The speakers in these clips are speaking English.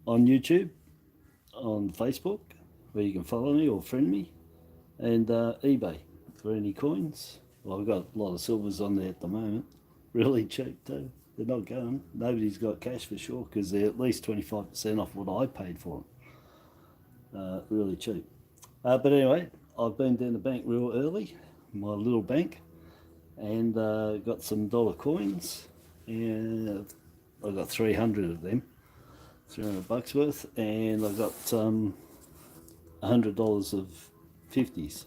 on YouTube, on Facebook, where you can follow me or friend me, and eBay for any coins. Well, I've got a lot of silvers on there at the moment, really cheap too. They're not going. Nobody's got cash for sure because they're at least 25% off what I paid for them. Really cheap. But anyway, I've been down the bank real early, my little bank, and got some dollar coins, and I got 300 of them, $300 worth, and I got $100 of 50s.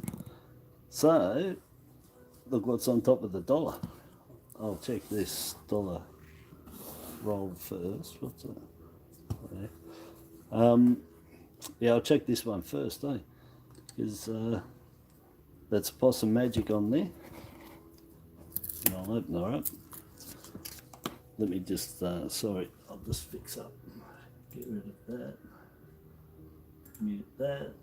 So look what's on top of the dollar. I'll check this dollar roll first. What's that? Yeah, I'll check this one first, because that's Possum magic on there. And I'll open her up. Let me just, sorry, I'll just fix up. Get rid of that. Mute that.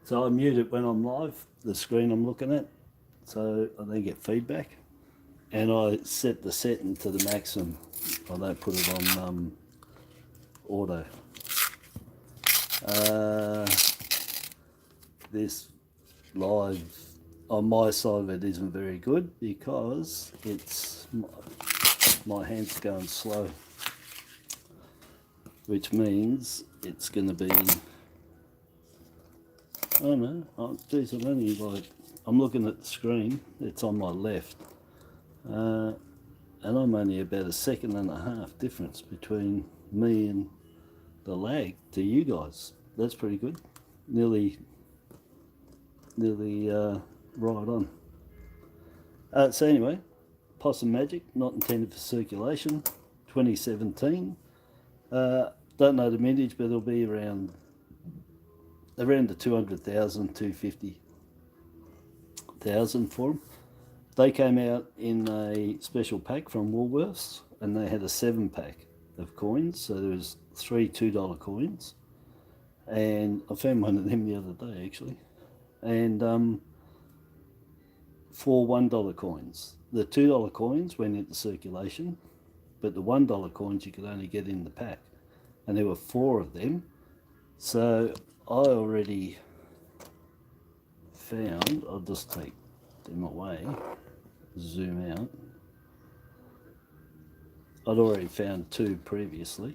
So I mute it when I'm live, the screen I'm looking at, so I don't get feedback. And I set the setting to the maximum. I don't put it on auto. This live on my side of it isn't very good because it's my hand's going slow, which means it's going to be, I don't know, geez, I'm only like, I'm looking at the screen, it's on my left, and I'm only about 1.5 seconds difference between me and the lag to you guys. That's pretty good. Nearly right on. So anyway, Possum Magic, not intended for circulation, 2017. Don't know the mintage, but it'll be around the 200,000, 250,000 for them. They came out in a special pack from Woolworths, and they had a 7-pack of coins. So there was 3 $2 coins, and I found one of them the other day actually, and 4 $1 coins. The $2 coins went into circulation, but the $1 coins you could only get in the pack, and there were 4 of them. So I already found, I'll just take them away, zoom out. I'd already found 2 previously,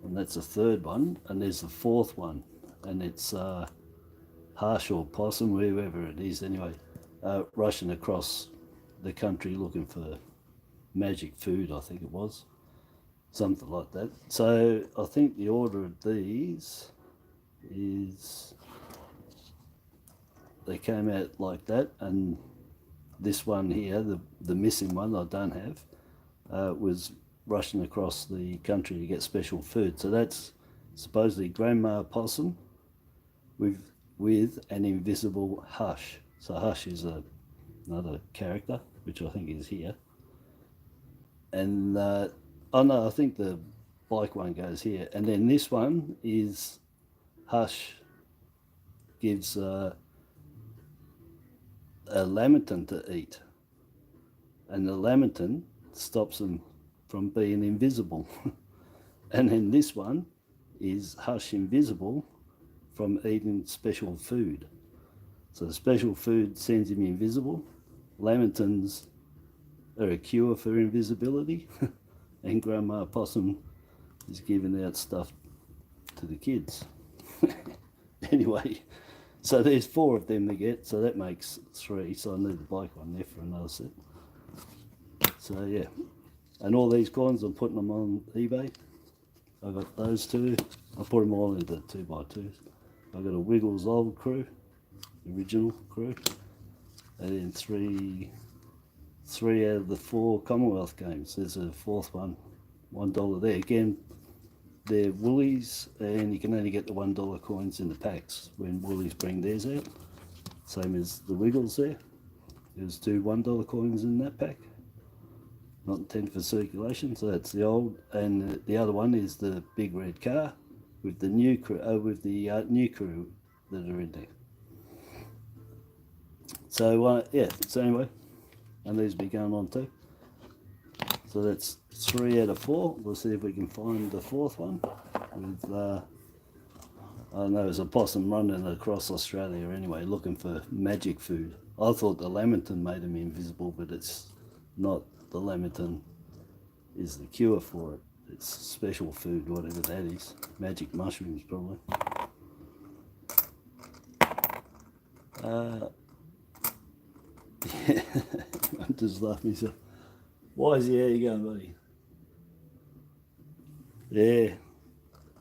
and that's the 3rd one, and there's the 4th one, and it's Hs'CF or Possum, whoever it is anyway, rushing across the country looking for magic food, I think it was, something like that. So I think the order of these is, they came out like that, and this one here, the missing one I don't have, was rushing across the country to get special food. So that's supposedly Grandma Possum with an invisible Hush. So Hush is another character, which I think is here. And oh no, I think the bike one goes here. And then this one is Hush gives a lamington to eat, and the lamington stops them from being invisible. And then this one is Hush invisible from eating special food. So the special food sends him invisible. Lamingtons are a cure for invisibility. And Grandma Possum is giving out stuff to the kids. Anyway, so there's 4 of them to get, so that makes 3. So I need the bike one there for another set. So yeah, and all these coins, I'm putting them on eBay. I got those 2. I put them all into 2x2s. I got a Wiggles old crew, the original crew, and then 3 out of the 4 Commonwealth games. There's a 4th one, $1 there. Again, they're Woolies, and you can only get the $1 coins in the packs when Woolies bring theirs out. Same as the Wiggles there. There's 2 $1 coins in that pack, not intended for circulation. So that's the old, and the other one is the big red car with the new crew, new crew that are in there. So yeah. So anyway, and these will be going on too. So that's 3 out of 4. We'll see if we can find the 4th one. With, I know there's a possum running across Australia anyway, looking for magic food. I thought the lamington made him invisible, but it's not. The lamington is the cure for it. It's special food, whatever that is. Magic mushrooms, probably. Yeah, I'm just laughing myself. Why is he how you going, buddy? Yeah.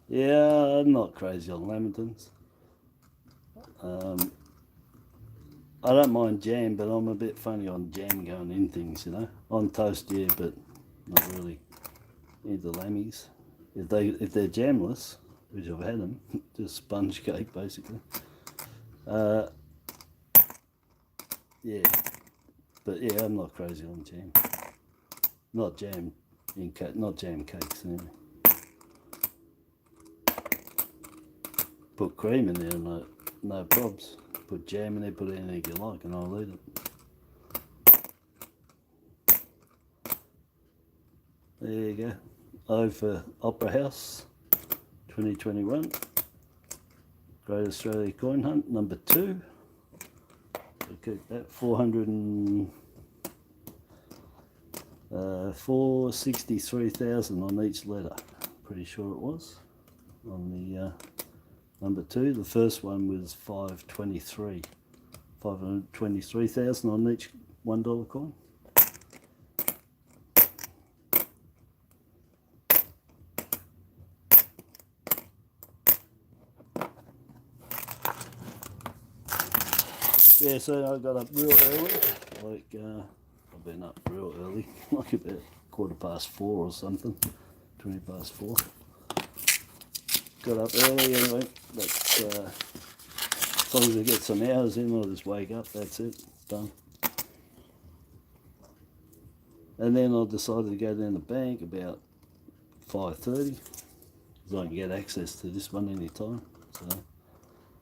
Yeah, I'm not crazy on lamingtons. I don't mind jam, but I'm a bit funny on jam going in things, you know. On toast, yeah, but not really into lammies. If they're jamless, which I've had them, just sponge cake basically. Yeah, but yeah, I'm not crazy on jam. Not jam in not jam cakes anyway. Put cream in there, no probs. Put jam in there, put anything you like, and I'll eat it. There you go. O for Opera House, 2021. Great Australia Coin Hunt, number 2. Okay, that 463,000 on each letter. Pretty sure it was on the number 2. The first one was 523,000 on each $1 coin. Yeah, so I got up real early, like I've been up real early, like about 4:15 or something, 4:20. Got up early anyway, but as long as I get some hours in, I'll just wake up, that's it, done. And then I decided to go down the bank about 5:30, so I can get access to this one anytime, so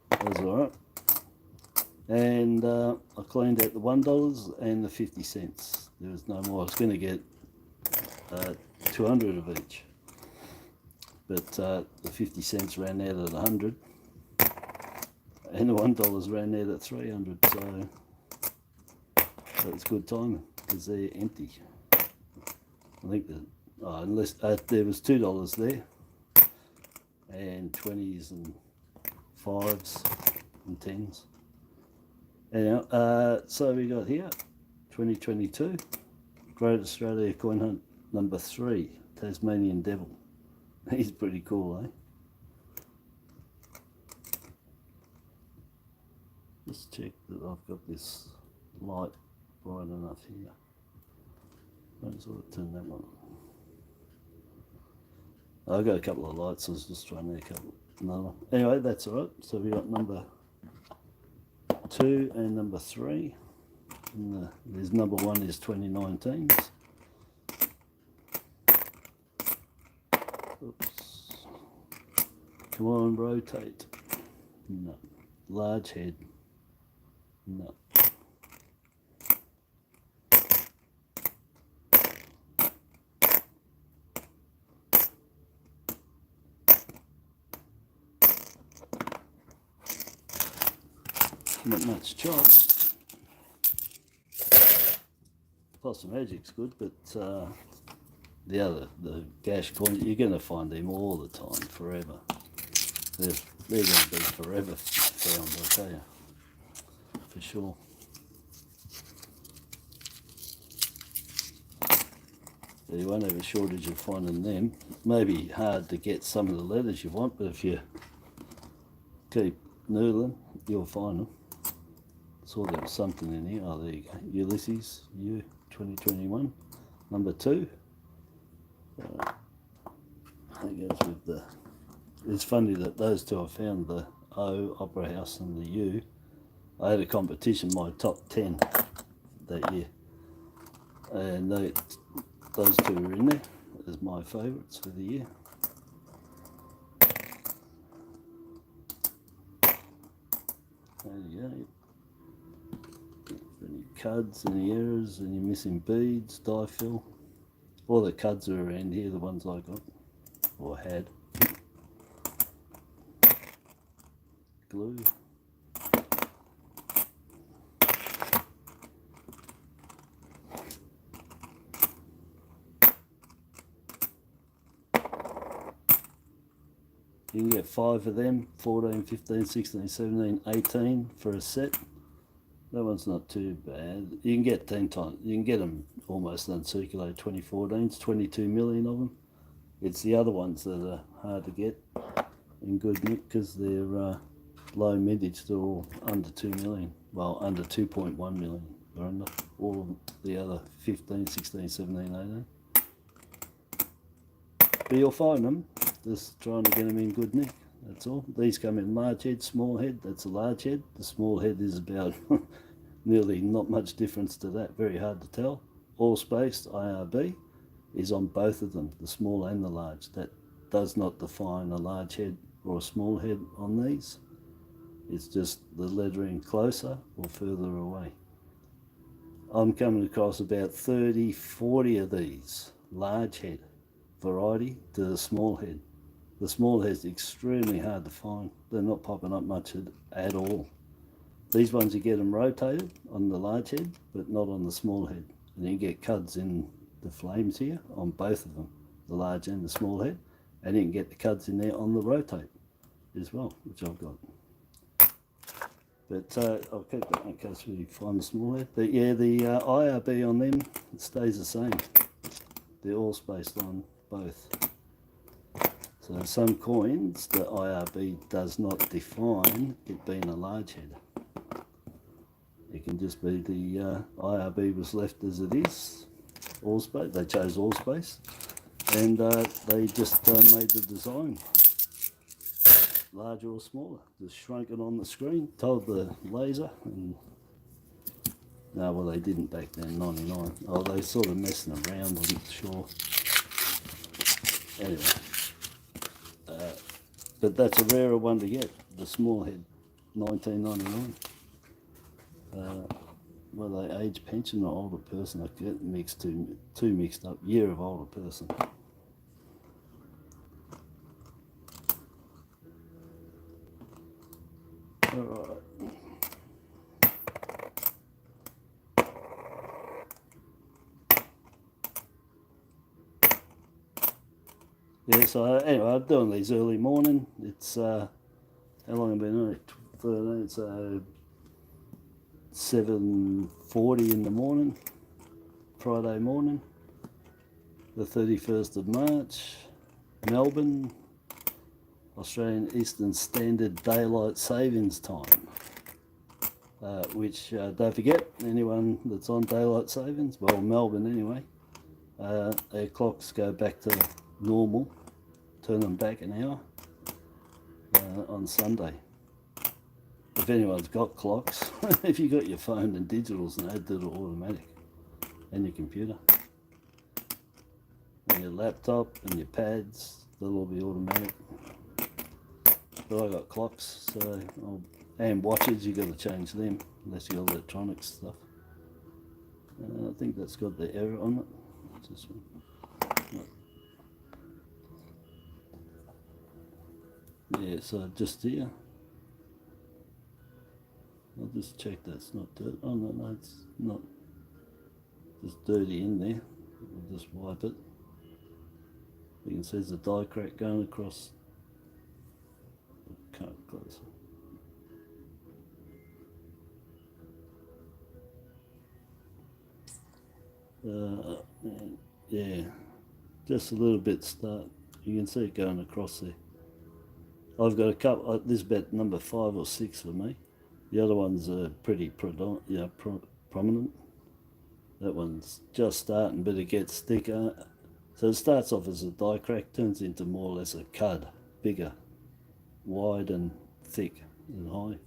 that was alright. And I cleaned out the $1 and the 50 cents. There was no more. I was going to get 200 of each, but the 50 cents ran out at 100, and the $1 ran out at 300. So that was good timing because they're empty. I think that unless there was $2 there, and 20s and 5s and 10s. Anyhow, so we got here 2022 Great Australia Coin Hunt number 3, Tasmanian Devil. He's pretty cool, eh? Just check that I've got this light bright enough here. Don't sort of turn that one on. I've got a couple of lights, I was just trying to get another one. Anyway, that's alright. So we got number 2 and number 3. And there's number 1 is 2019's. Oops. Come on, rotate. No. Large head. No. Not much chops. Possum Magic's good, but the gash coins, you're going to find them all the time, forever. They're going to be forever found, I tell you, for sure. So you won't have a shortage of finding them. Maybe hard to get some of the letters you want, but if you keep noodling, you'll find them. Saw there was something in here. Oh, there you go. Ulysses, U 2021, number 2. That goes with the. It's funny that those two I found, the O, Opera House, and the U. I had a competition, my top 10 that year, and those two were in there as my favourites for the year. There you go. Any cuds, any errors, any missing beads, die fill, All the cuds are around here, the ones I got, or had. Glue. You can get 5 of them, 14, 15, 16, 17, 18 for a set. That one's not too bad. You can get 10 times. You can get them almost uncirculated 2014s, 22 million of them. It's the other ones that are hard to get in good nick because they're low mintage. They're all under 2 million. Well, under 2.1 million. They're under all of the other 15, 16, 17, 18. But you'll find them. Just trying to get them in good nick. That's all. These come in large head, small head. That's a large head. The small head is about nearly not much difference to that. Very hard to tell. All spaced IRB is on both of them, the small and the large. That does not define a large head or a small head on these. It's just the lettering closer or further away. I'm coming across about 30, 40 of these large head variety to the small head. The small head's extremely hard to find. They're not popping up much at all. These ones you get them rotated on the large head, but not on the small head. And you get cuds in the flames here on both of them, the large and the small head. And you can get the cuds in there on the rotate as well, which I've got. But I'll keep that in case we find the small head. But yeah, the IRB on them stays the same. They're all spaced on both. So some coins, the IRB does not define it being a large head. It can just be the IRB was left as it is, all space. They chose all space, and they just made the design larger or smaller. Just shrunk it on the screen, told the laser, and no, well they didn't back then, 99. Oh, they sort of messing around, I'm sure. Anyway. But that's a rarer one to get, the small head, 1999. Well, they age pension or older person, I get mixed too mixed up. Year of older person. All right. Yeah, so anyway, I'm doing these early morning. It's, how long have I been on it? 13, so 7:40 in the morning, Friday morning, the 31st of March, Melbourne, Australian Eastern Standard Daylight Savings Time. Which, don't forget, anyone that's on Daylight Savings, well, Melbourne anyway, their clocks go back to normal. Turn them back an hour on Sunday. If anyone's got clocks, if you got your phone and digitals and that, do it automatic, and your computer, and your laptop and your pads, they'll all be automatic. But I got clocks, so and watches. You got to change them unless you got electronic stuff. I think that's got the error on it. What's this one? Yeah, so just here, I'll just check that's not dirt. Oh no, it's not. Just dirty in there. We'll just wipe it. You can see there's a die crack going across. Can't close it. Yeah, just a little bit start. You can see it going across there. I've got a couple. This is about number 5 or 6 for me. The other ones are pretty prominent. That one's just starting, but it gets thicker. So it starts off as a die crack, turns into more or less a cud, bigger, wide and thick and high.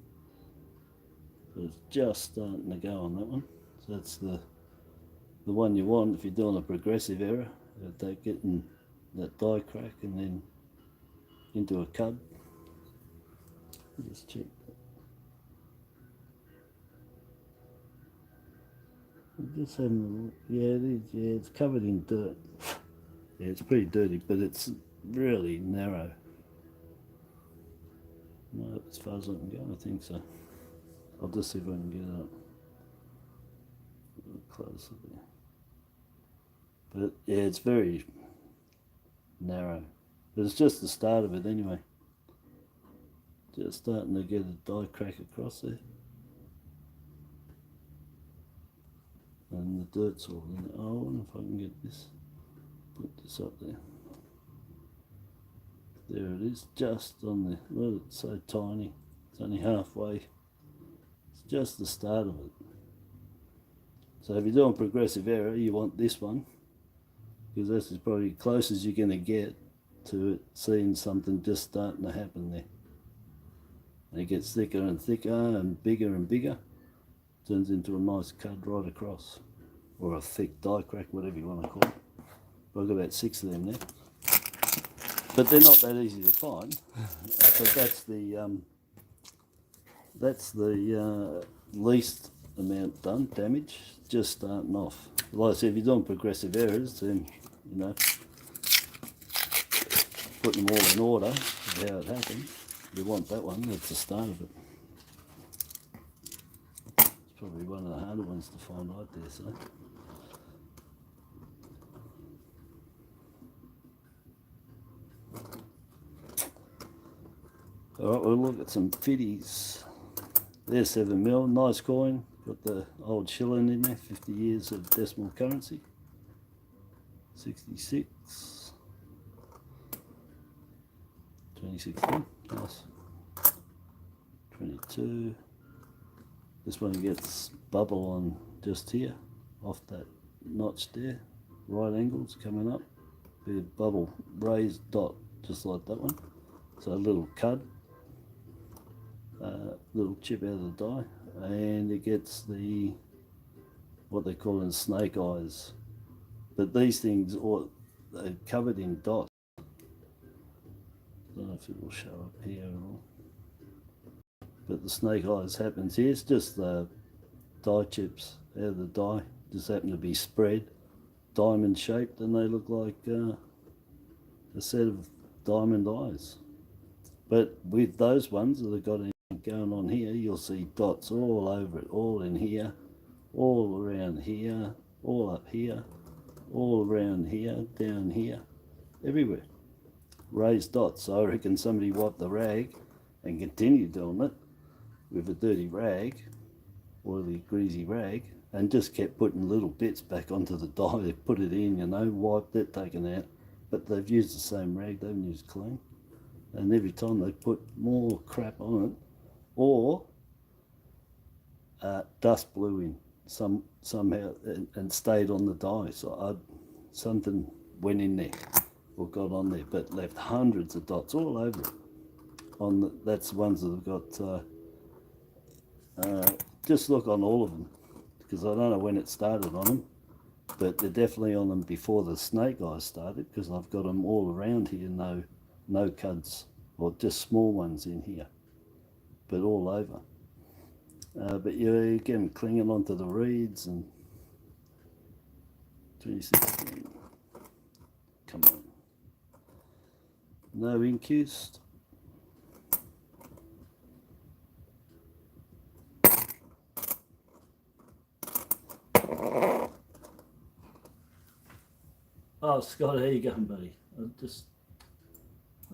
So it's just starting to go on that one. So that's the one you want if you're doing a progressive error, that getting that die crack and then into a cud. Just check that. I'm just having a look. Yeah, it is. Yeah, it's covered in dirt. Yeah, it's pretty dirty, but it's really narrow. No, as far as I can go, I think so. I'll just see if I can get it up a little closer there. But yeah, it's very narrow. But it's just the start of it anyway. Just starting to get a die crack across there. And the dirt's all in it. Oh, I wonder if I can get this, put this up there. There it is, just on there. Look, it's so tiny. It's only halfway. It's just the start of it. So if you're doing progressive error, you want this one, because this is probably close as you're going to get to it seeing something just starting to happen there. And it gets thicker and thicker and bigger, turns into a nice cud right across, or a thick die crack, whatever you want to call it. I've got about 6 of them now, but they're not that easy to find. But that's the least amount done, damage, just starting off. Like I said, if you're doing progressive errors, then you know, putting them all in order of how it happens. You want that one, that's the start of it. It's probably one of the harder ones to find right there, so. Alright, we'll look at some fitties. There's 7mm, nice coin, got the old shilling in there, 50 years of decimal currency. 66. 2016, nice. 22. This one gets bubble on just here, off that notch there. Right angles coming up. Bit of bubble, raised dot, just like that one. So a little cud, little chip out of the die, and it gets the, what they call in snake eyes. But these things are covered in dots. I don't know if it will show up here at all. But the snake eyes happens here. It's just the die chips out of the die. Just happen to be spread, diamond shaped, and they look like a set of diamond eyes. But with those ones that have got anything going on here, you'll see dots all over it, all in here, all around here, all up here, all around here, down here, everywhere. Raised dots. So I reckon somebody wiped the rag and continued doing it with a dirty rag, oily, greasy rag, and just kept putting little bits back onto the die. They put it in, you know, wiped it, taken out, but they've used the same rag, they haven't used clean. And every time they put more crap on it, or dust blew in somehow and stayed on the die. So something went in there or got on there, but left hundreds of dots all over it. That's the ones that have got. Just look on all of them, because I don't know when it started on them, but they're definitely on them before the snake eyes started, because I've got them all around here. No cuds, or just small ones in here, but all over. But you get them clinging onto the reeds. And 2016, come on, no incused. Oh, Scott, how you going, buddy? I don't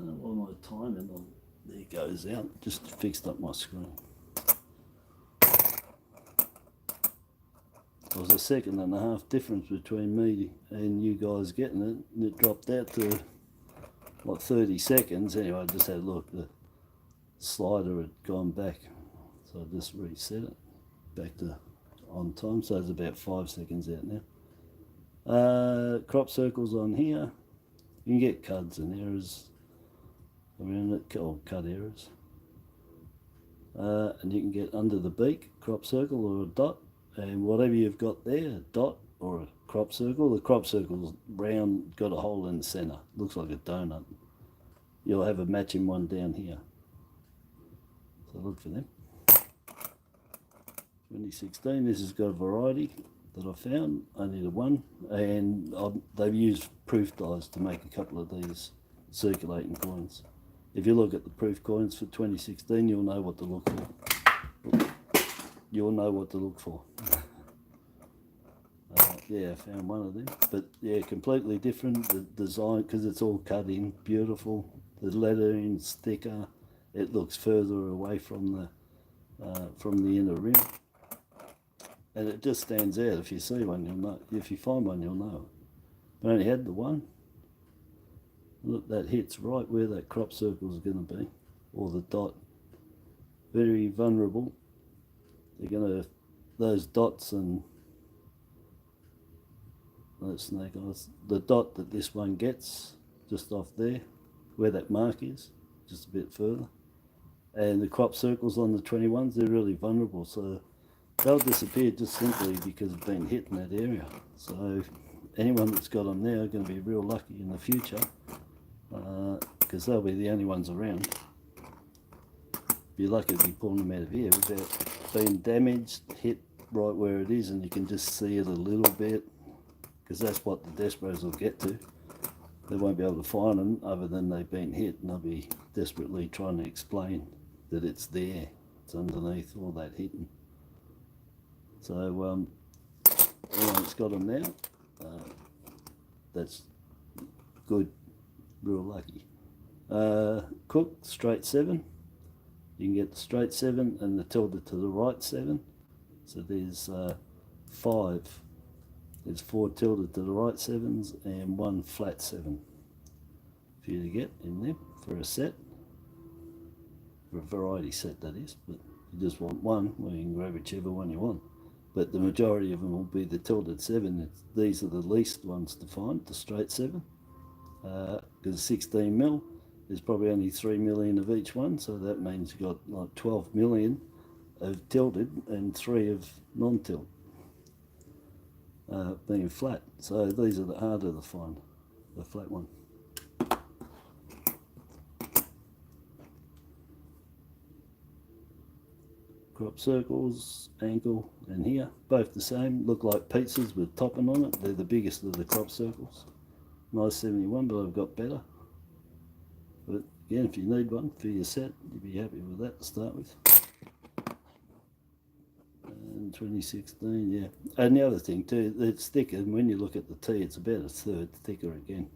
know why my timing on there goes out. Just fixed up my screen. There was a 1.5 seconds difference between me and you guys getting it, and it dropped out to like 30 seconds. Anyway, I just had a look. The slider had gone back, so I just reset it back to on time. So it's about 5 seconds out now. Crop circles on here. You can get cuds and errors around it, or cut errors. And you can get under the beak, crop circle or a dot, and whatever you've got there, a dot or a crop circle. The crop circle's round, got a hole in the centre, looks like a donut. You'll have a matching one down here. So look for them. 2016, this has got a variety. that I found, only the one, and they've used proof dies to make a couple of these circulating coins. If you look at the proof coins for 2016, you'll know what to look for. You'll know what to look for. Yeah, I found one of them, but yeah, completely different. The design, because it's all cut in, beautiful. The lettering's thicker. It looks further away from the inner rim, and it just stands out. If you see one, you'll know. If you find one, you'll know. I only had the one. Look, that hits right where that crop circle is going to be, or the dot. Very vulnerable. They're going to, those dots and those snake eyes, the dot that this one gets, just off there, where that mark is, just a bit further. And the crop circles on the 21s, they're really vulnerable, so they'll disappear just simply because of being hit in that area. So anyone that's got them there are going to be real lucky in the future, because they'll be the only ones around. Be lucky to be pulling them out of here without being damaged, hit right where it is, and you can just see it a little bit, because that's what the Despros will get to. They won't be able to find them other than they've been hit, and they'll be desperately trying to explain that it's there. It's underneath all that hitting. So everyone's got them now. That's good, real lucky. Cooked, straight 7. You can get the straight 7 and the tilted to the right 7. So there's 5. There's 4 tilted to the right 7s and 1 flat 7 for you to get in there for a set. For a variety set, that is. But if you just want one, well, you can grab whichever one you want. But the majority of them will be the tilted 7. These are the least ones to find, the straight 7. Because 16 mil, there's probably only 3 million of each one, so that means you've got like 12 million of tilted and 3 of non-tilt, being flat. So these are the harder to find, the flat one. Crop circles, ankle and here, both the same, look like pizzas with topping on it. They're the biggest of the crop circles. Nice 71, but I've got better. But again, if you need one for your set, you'd be happy with that to start with. And 2016, yeah. And the other thing too, it's thicker, and when you look at the T, it's about a third thicker again.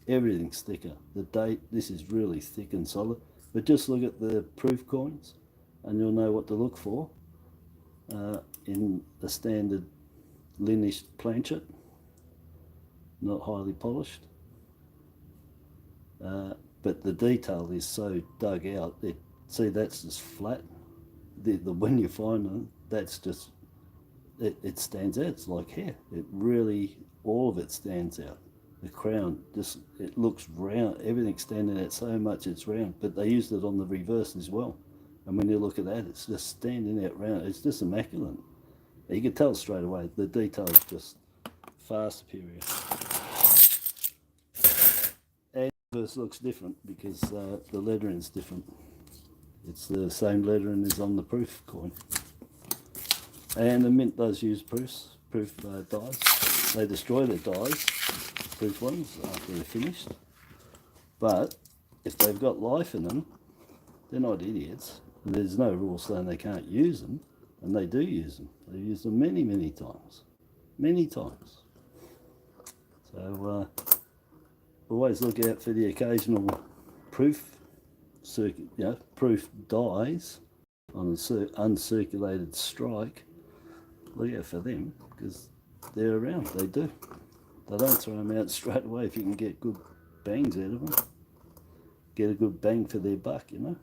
Everything's thicker. The date, this is really thick and solid. But just look at the proof coins, and you'll know what to look for in a standard lineage planchet, not highly polished. But the detail is so dug out. See, that's just flat. When you find them, that's just, it stands out. It's like hair. It really, all of it stands out. The crown, just, it looks round. Everything's standing out so much it's round. But they used it on the reverse as well. And when you look at that, it's just standing out round. It's just immaculate. You can tell straight away. The detail is just far superior. And the reverse looks different because the lettering is different. It's the same lettering as on the proof coin. And the mint does use proof dies. They destroy the dies, proof ones, after they're finished. But if they've got life in them, they're not idiots. There's no rule saying they can't use them, and they do use them. They use them many, many times. Many times. So always look out for the occasional proof proof dies on an uncirculated strike. Look out for them, because they're around. They do. They don't throw them out straight away if you can get good bangs out of them. Get a good bang for their buck, you know.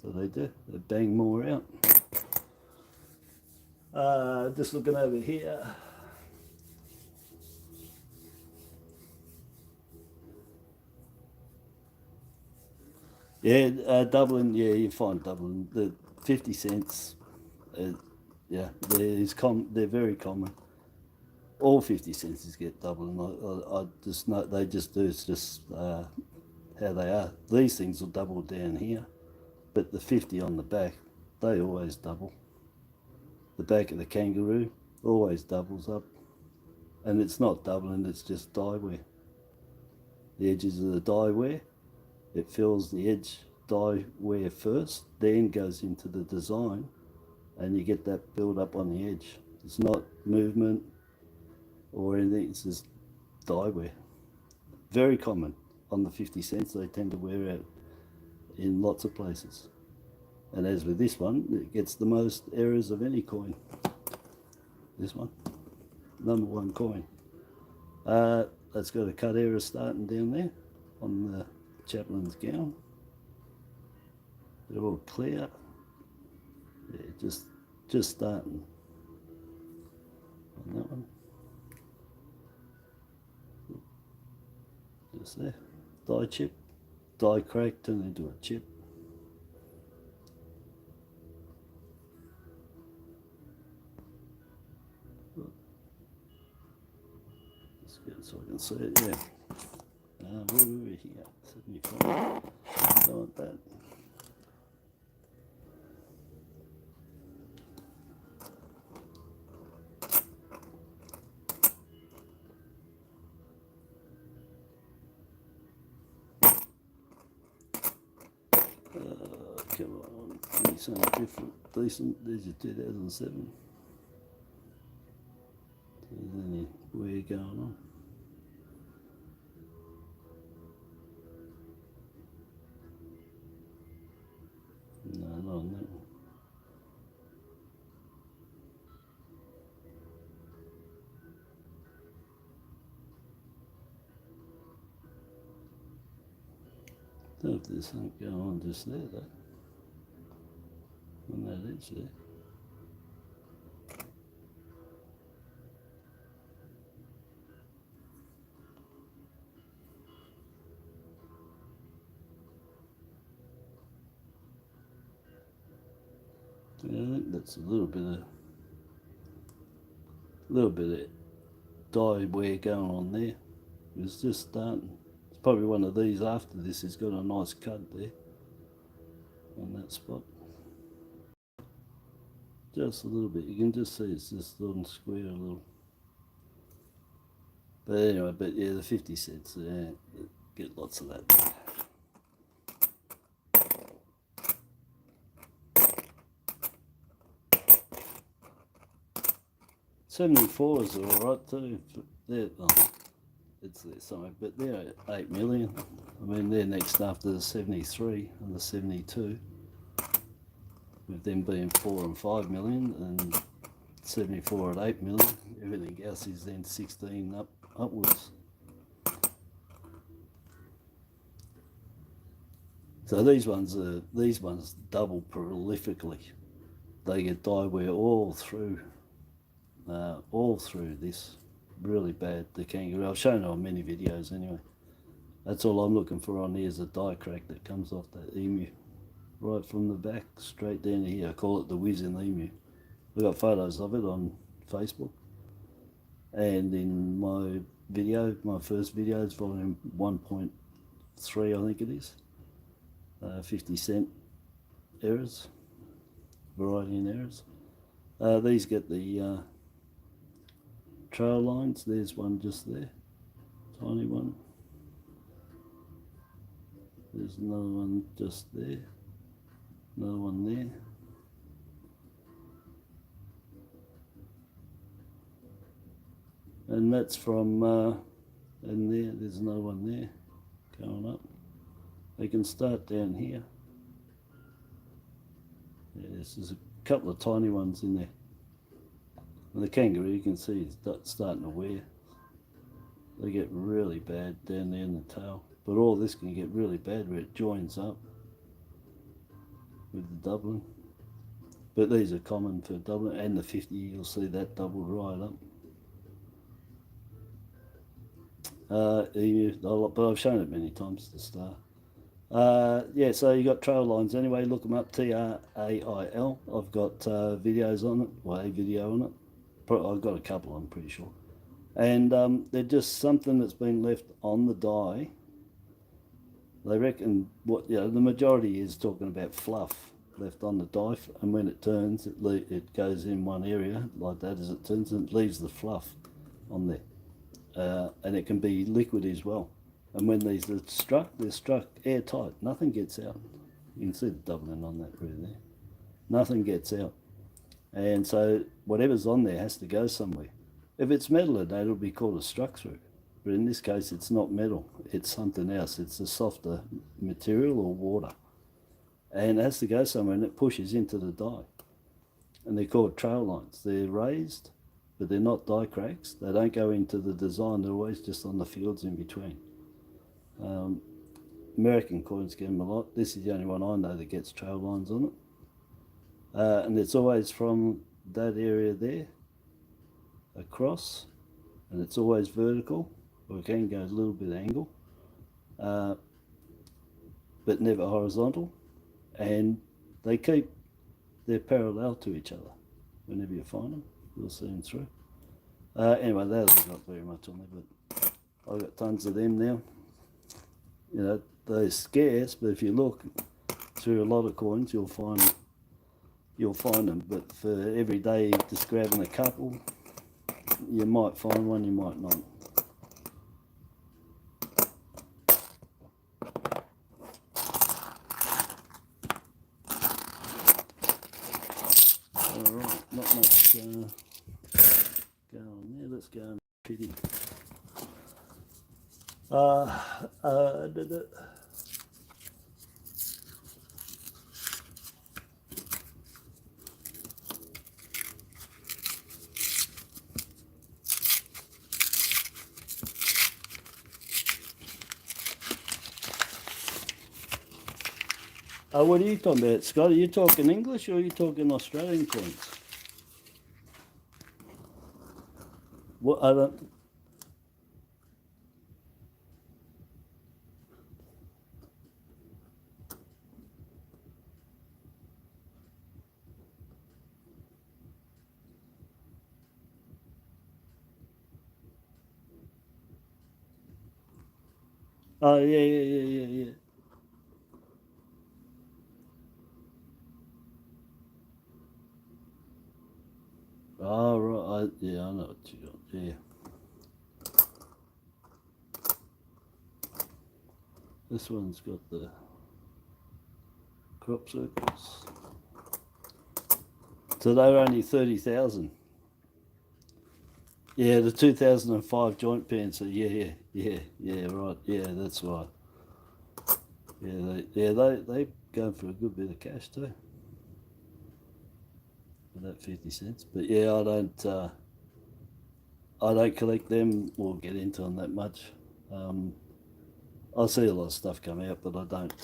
So they do. They bang more out. Just looking over here. Yeah, Dublin, yeah, you find Dublin. The 50 cents, yeah, they're very common. All 50 cents get Dublin. I just know they just do. It's just how they are. These things will double down here, but the 50 on the back, they always double. The back of the kangaroo always doubles up. and it's not doubling, it's just die wear. The edges of the die wear, it fills the edge die wear first, then goes into the design, and you get that build up on the edge. It's not movement or anything, it's just die wear. Very common on the 50 cents, they tend to wear out in lots of places. And as with this one, it gets the most errors of any coin. This one, #1 coin. That's got a cut error starting down there on the chaplain's gown. They're all clear. Yeah, just starting on that one. Just there. Die chip, die crack, turned into a chip. Let's get it so I can see it, yeah. Where were we here? 75. Don't want that. Come on, give me something different, decent. There's your 2007. There's any wear going on. No, not on that one. Don't know if there's something going on just there though. On that edge there. Yeah, I think that's a little bit of die wear going on there. It's just starting. It's probably one of these after this has got a nice cut there on that spot. Just a little bit. You can just see it's just on square a little. But anyway, but yeah, the 50 cents, yeah, get lots of that. '74s are alright too. They're, it's there somewhere, but they're 8 million. I mean, they're next after the 73 and the 72. With them being 4 and 5 million, and 74 at 8 million. Everything else is then 16 upwards. So these ones double prolifically. They get die wear all through this. Really bad, the kangaroo. I've shown it on many videos anyway. That's all I'm looking for on here is a die crack that comes off that emu. Right from the back, straight down to here. I call it the whizzing emu. I've got photos of it on Facebook. And in my video, my first video, it's volume 1.3, I think it is. 50 cent errors, variety in errors. These get the trail lines. There's one just there, tiny one. There's another one just there, another one there. And that's from, and there's another one there, going up. They can start down here. Yeah, there's a couple of tiny ones in there. And the kangaroo, you can see, it's starting to wear. They get really bad down there in the tail. But all this can get really bad where it joins up with the doubling. But these are common for doubling, and the 50, you'll see that doubled right up. But I've shown it many times, the star. Yeah, so you got trail lines anyway, look them up, TRAIL. I've got videos on it, well, a video on it. I've got a couple, I'm pretty sure. And they're just something that's been left on the die. They reckon the majority is talking about fluff left on the die, and when it turns, it goes in one area like that as it turns, and it leaves the fluff on there. and it can be liquid as well. And when these are struck, they're struck airtight. Nothing gets out. You can see the doubling on that through there. Nothing gets out. And so whatever's on there has to go somewhere. If it's metal, it'll be called a struck through. But in this case, it's not metal. It's something else. It's a softer material or water. And it has to go somewhere, and it pushes into the die. And they're called trail lines. They're raised, but they're not die cracks. They don't go into the design. They're always just on the fields in between. American coins get them a lot. This is the only one I know that gets trail lines on it. And it's always from that area there across, and it's always vertical, or it can go a little bit angle, but never horizontal. And they're parallel to each other. Whenever you find them, you'll see them through. Anyway, that hasn't got very much on there, but I've got tons of them now. You know, they're scarce, but if you look through a lot of coins, you'll find them. But for every day, just grabbing a couple, you might find one, you might not. All right, not much going on there. Let's go and pity. What are you talking about, Scott? Are you talking English or are you talking Australian coins? What, I don't... Oh, yeah. Oh, right. I know what you got. Yeah. This one's got the crop circles. So they were only 30,000. Yeah, the 2005 joint pants. So yeah, right. Yeah, that's right. Yeah, they go for a good bit of cash too. For that 50 cents. But yeah, I don't collect them or get into them that much. I see a lot of stuff come out, but I don't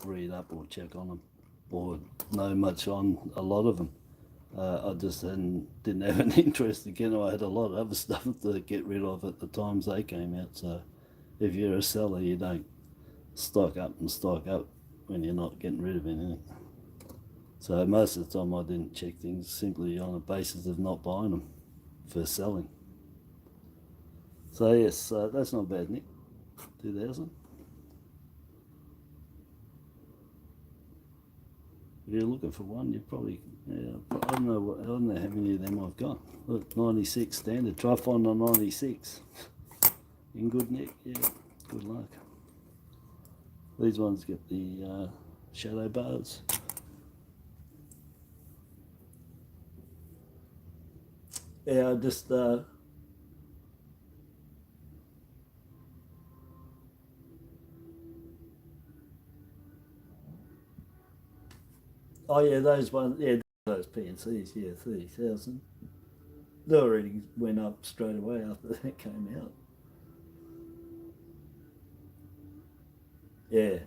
read up or check on them or know much on a lot of them. I just didn't have an interest again. I had a lot of other stuff to get rid of at the times they came out. So if you're a seller, you don't stock up when you're not getting rid of anything. So most of the time I didn't check things simply on the basis of not buying them for selling. So yes, that's not bad, Nick. 2000. If you're looking for one, you probably, I don't know how many of them I've got. Look, 96 standard. Try find a 96. In good nick, yeah. Good luck. These ones get the shadow bars. Yeah, I just oh yeah, those ones, yeah, those PNCs, yeah, 30,000. They already went up straight away after that came out. Yeah.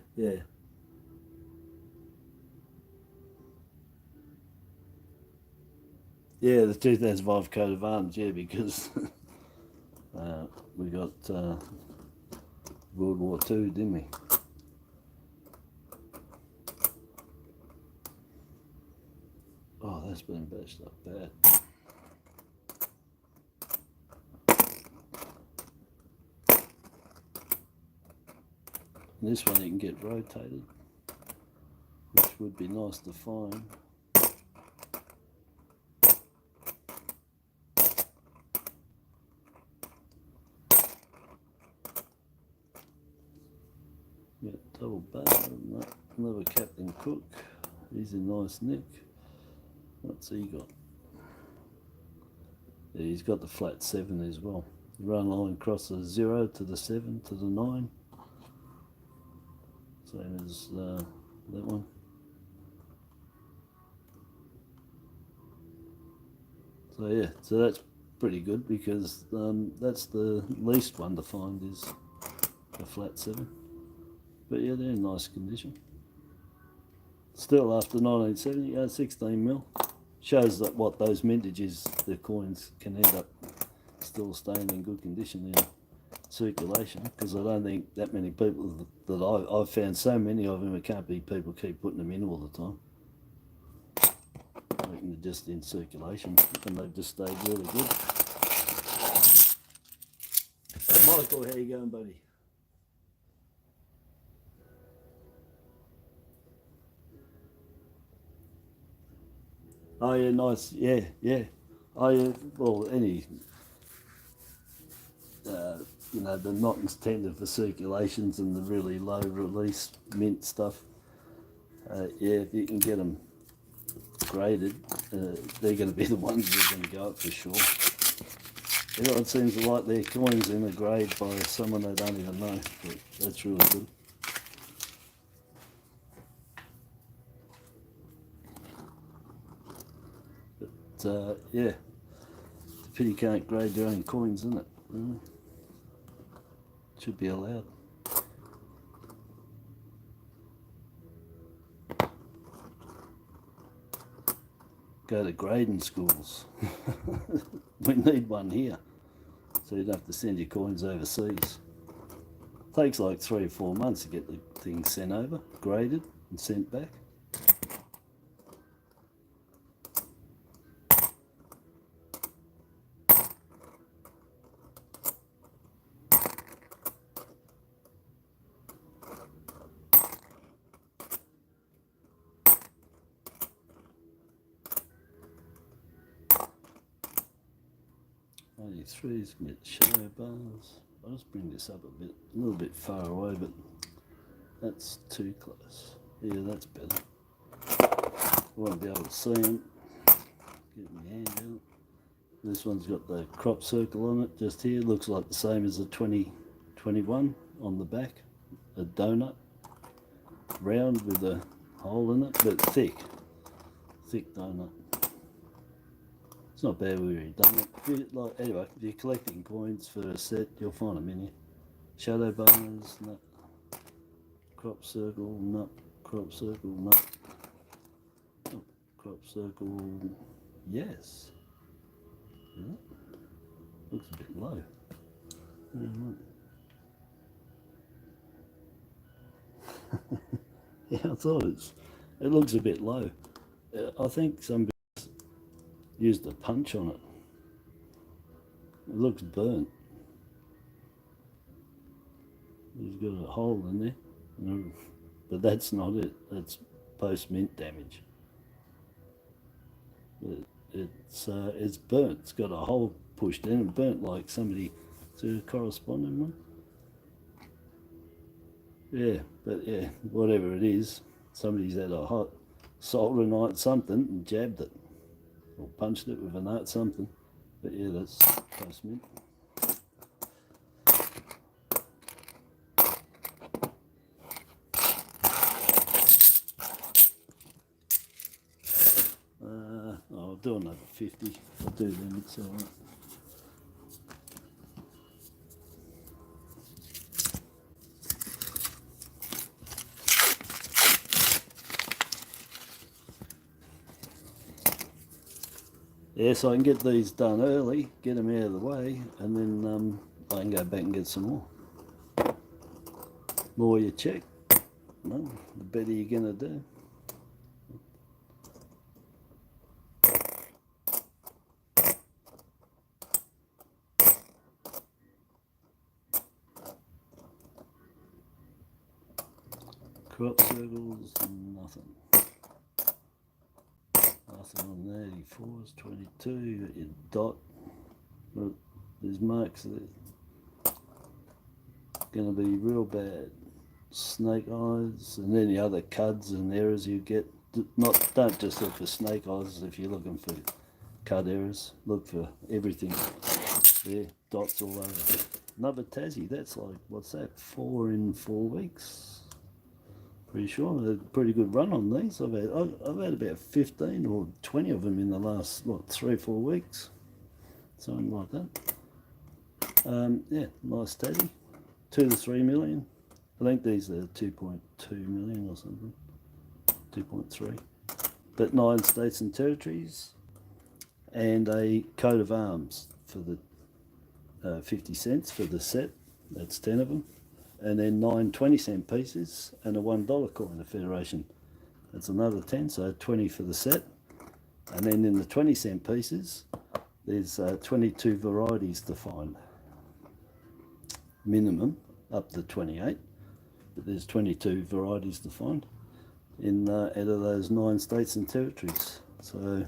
Yeah, the 2005 coat of arms, yeah, because we got World War II, didn't we? Oh, that's been bashed up bad. And this one you can get rotated, which would be nice to find. Double bar, another Captain Cook. He's a nice nick. What's he got? Yeah, he's got the flat 7 as well. The run line across the 0 to the 7 to the 9. Same as that one. So yeah, so that's pretty good because that's the least one to find is a flat 7. But yeah, they're in nice condition. Still after 1970, 16 mil. Shows that what those mintages, the coins can end up still staying in good condition in circulation, because I don't think that many people that I've found so many of them, it can't be people keep putting them in all the time. I reckon they're just in circulation and they've just stayed really good. Michael, how you going, buddy? Oh yeah, nice. Yeah, yeah. Oh yeah. Well, any you know, the not intended for circulations and the really low release mint stuff. Yeah, if you can get them graded, they're going to be the ones that are going to go up for sure. Everyone seems to like their coins in a grade by someone they don't even know. But that's really good. But yeah, it's a pity you can't grade your own coins, isn't it? Should be allowed. Go to grading schools. We need one here, so you'd have to send your coins overseas. Takes like 3 or 4 months to get the thing sent over, graded and sent back. Threes can get shadow bars. I'll just bring this up a little bit far away, but that's too close. Yeah, that's better. I won't be able to see them. Get my hand out. This one's got the crop circle on it just here. Looks like the same as the 2021 on the back. A donut, round with a hole in it, but thick donut. It's not bad where you've done it. Anyway, if you're collecting coins for a set, you'll find them in here. Shadow bars, nut, crop circle, nut, crop circle, nut, oh, crop circle, yes. Yeah. Looks a bit low. Yeah, I thought it looks a bit low. I think some used a punch on it. It looks burnt. There's got a hole in there, but that's not it. That's post-mint damage. It's burnt. It's got a hole pushed in and burnt like somebody to a corresponding one. Yeah, but yeah, whatever it is, somebody's had a hot solder knife something and jabbed it. Or punched it with a nut something, but yeah, that's post mint. I'll do another 50. I'll do them, it's alright. Yeah, so I can get these done early, get them out of the way, and then I can go back and get some more. More you check, well, the better you're going to do. Crop circles, nothing. Nothing on the 84s, 22, you got your dot. Look, there's marks there. Gonna be real bad. snake eyes, and any other cuds and errors you get. Don't just look for snake eyes if you're looking for cud errors. Look for everything. There, dots all over. Another Tassie, that's like, what's that, 4 in 4 weeks? Pretty sure. A pretty good run on these. I've had about 15 or 20 of them in the last, what, 3 or 4 weeks. Something like that. Yeah, nice Tassie. 2 to 3 million. I think these are 2.2 million or something. 2.3. But 9 states and territories. And a coat of arms for the 50 cents for the set. That's 10 of them. And then 9 20-cent pieces and a $1 coin of Federation. That's another 10, so 20 for the set. And then in the 20-cent pieces, there's 22 varieties to find. Minimum, up to 28, but there's 22 varieties to find in out of those 9 states and territories. So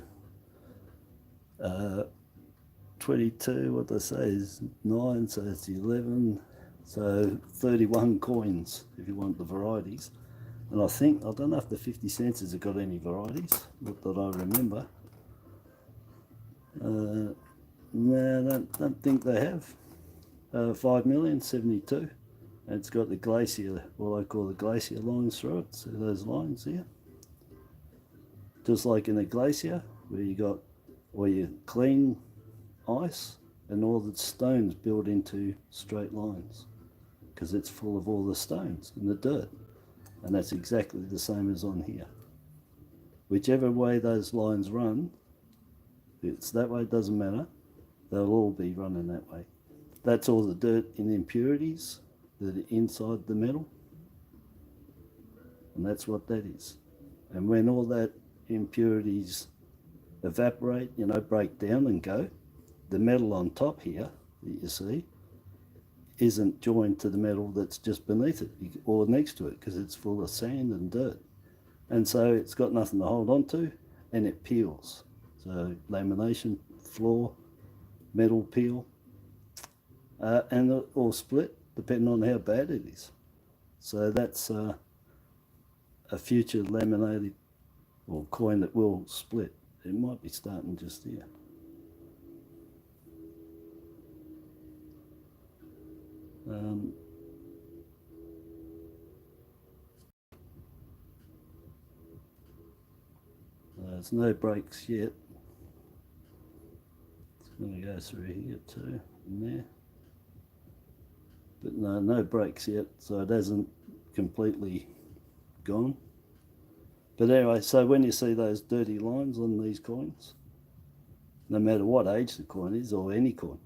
22, what they say is 9, so it's 11. So 31 coins if you want the varieties. And I don't know if the 50 cents has got any varieties, not that I remember. No, I don't think they have. 5,072,000. And it's got the glacier, what I call the glacier lines through it. See those lines here? Just like in a glacier, where you clean ice and all the stones build into straight lines, because it's full of all the stones and the dirt. And that's exactly the same as on here. Whichever way those lines run, it's that way, it doesn't matter. They'll all be running that way. That's all the dirt and impurities that are inside the metal. And that's what that is. And when all that impurities evaporate, break down and go, the metal on top here that you see isn't joined to the metal that's just beneath it or next to it, because it's full of sand and dirt. And so it's got nothing to hold on to, and it peels. So lamination, floor, metal peel, and it all split depending on how bad it is. So that's a future laminated or coin that will split. It might be starting just here. There's no breaks yet. It's going to go through here too, in there. But no breaks yet, so it hasn't completely gone. But anyway, so when you see those dirty lines on these coins, no matter what age the coin is, or any coin,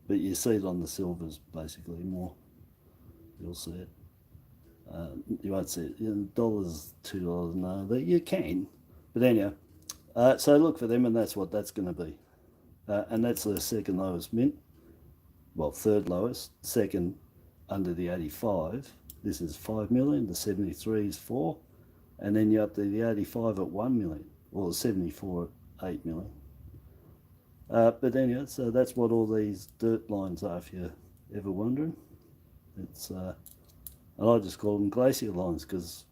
but you see it on the silvers basically more, you'll see it. You won't see it. Dollars, $2, no, you can. But anyhow, so look for them, and that's what that's going to be. And that's the second lowest mint. Well, third lowest, second under the 85. This is 5 million, the 73 is 4, and then you're up to the 85 at 1 million, or the 74 at 8 million. But anyway, so that's what all these dirt lines are, if you're ever wondering. It's and I just call them glacier lines, because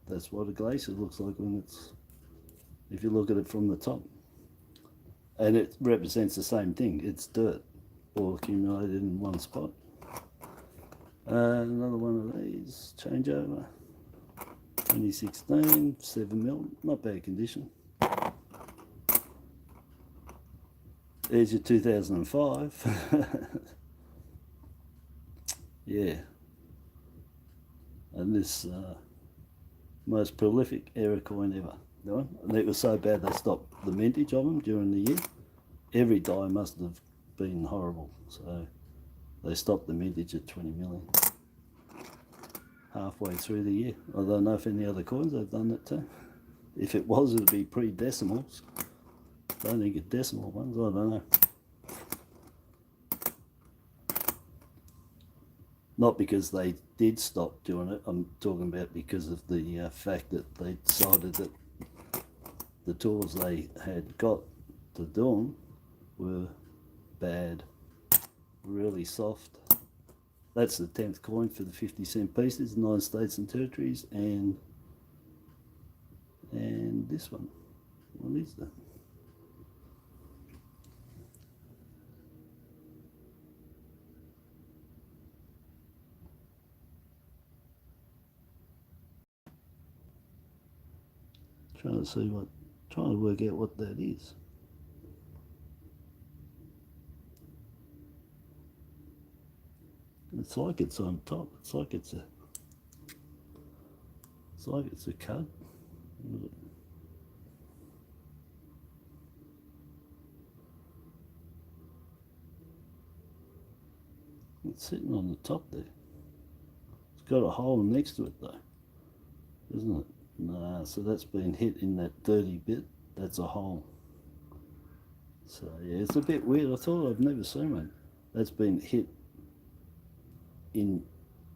that's what a glacier looks like when it's, if you look at it from the top. And it represents the same thing. It's dirt all accumulated in one spot. Another one of these, changeover, 2016, 7 mil, not bad condition. There's your 2005. Yeah. And this most prolific error coin ever. And it was so bad they stopped the mintage of them during the year. Every die must have been horrible, so they stopped the mintage at 20 million halfway through the year. I don't know if any other coins have done that too. If it was, it would be pre-decimals. I don't think it's decimal ones, I don't know. Not because they did stop doing it, I'm talking about because of the fact that they decided that the tools they had got to do them were bad, really soft. That's the 10th coin for the 50-cent pieces, 9 states and territories, and this one. What is that? Trying to work out what that is. It's like it's on top. It's like it's a cud. It's sitting on the top there. It's got a hole next to it though, isn't it? Nah, so that's been hit in that dirty bit. That's a hole. So yeah, it's a bit weird. I thought I've never seen one. That's been hit in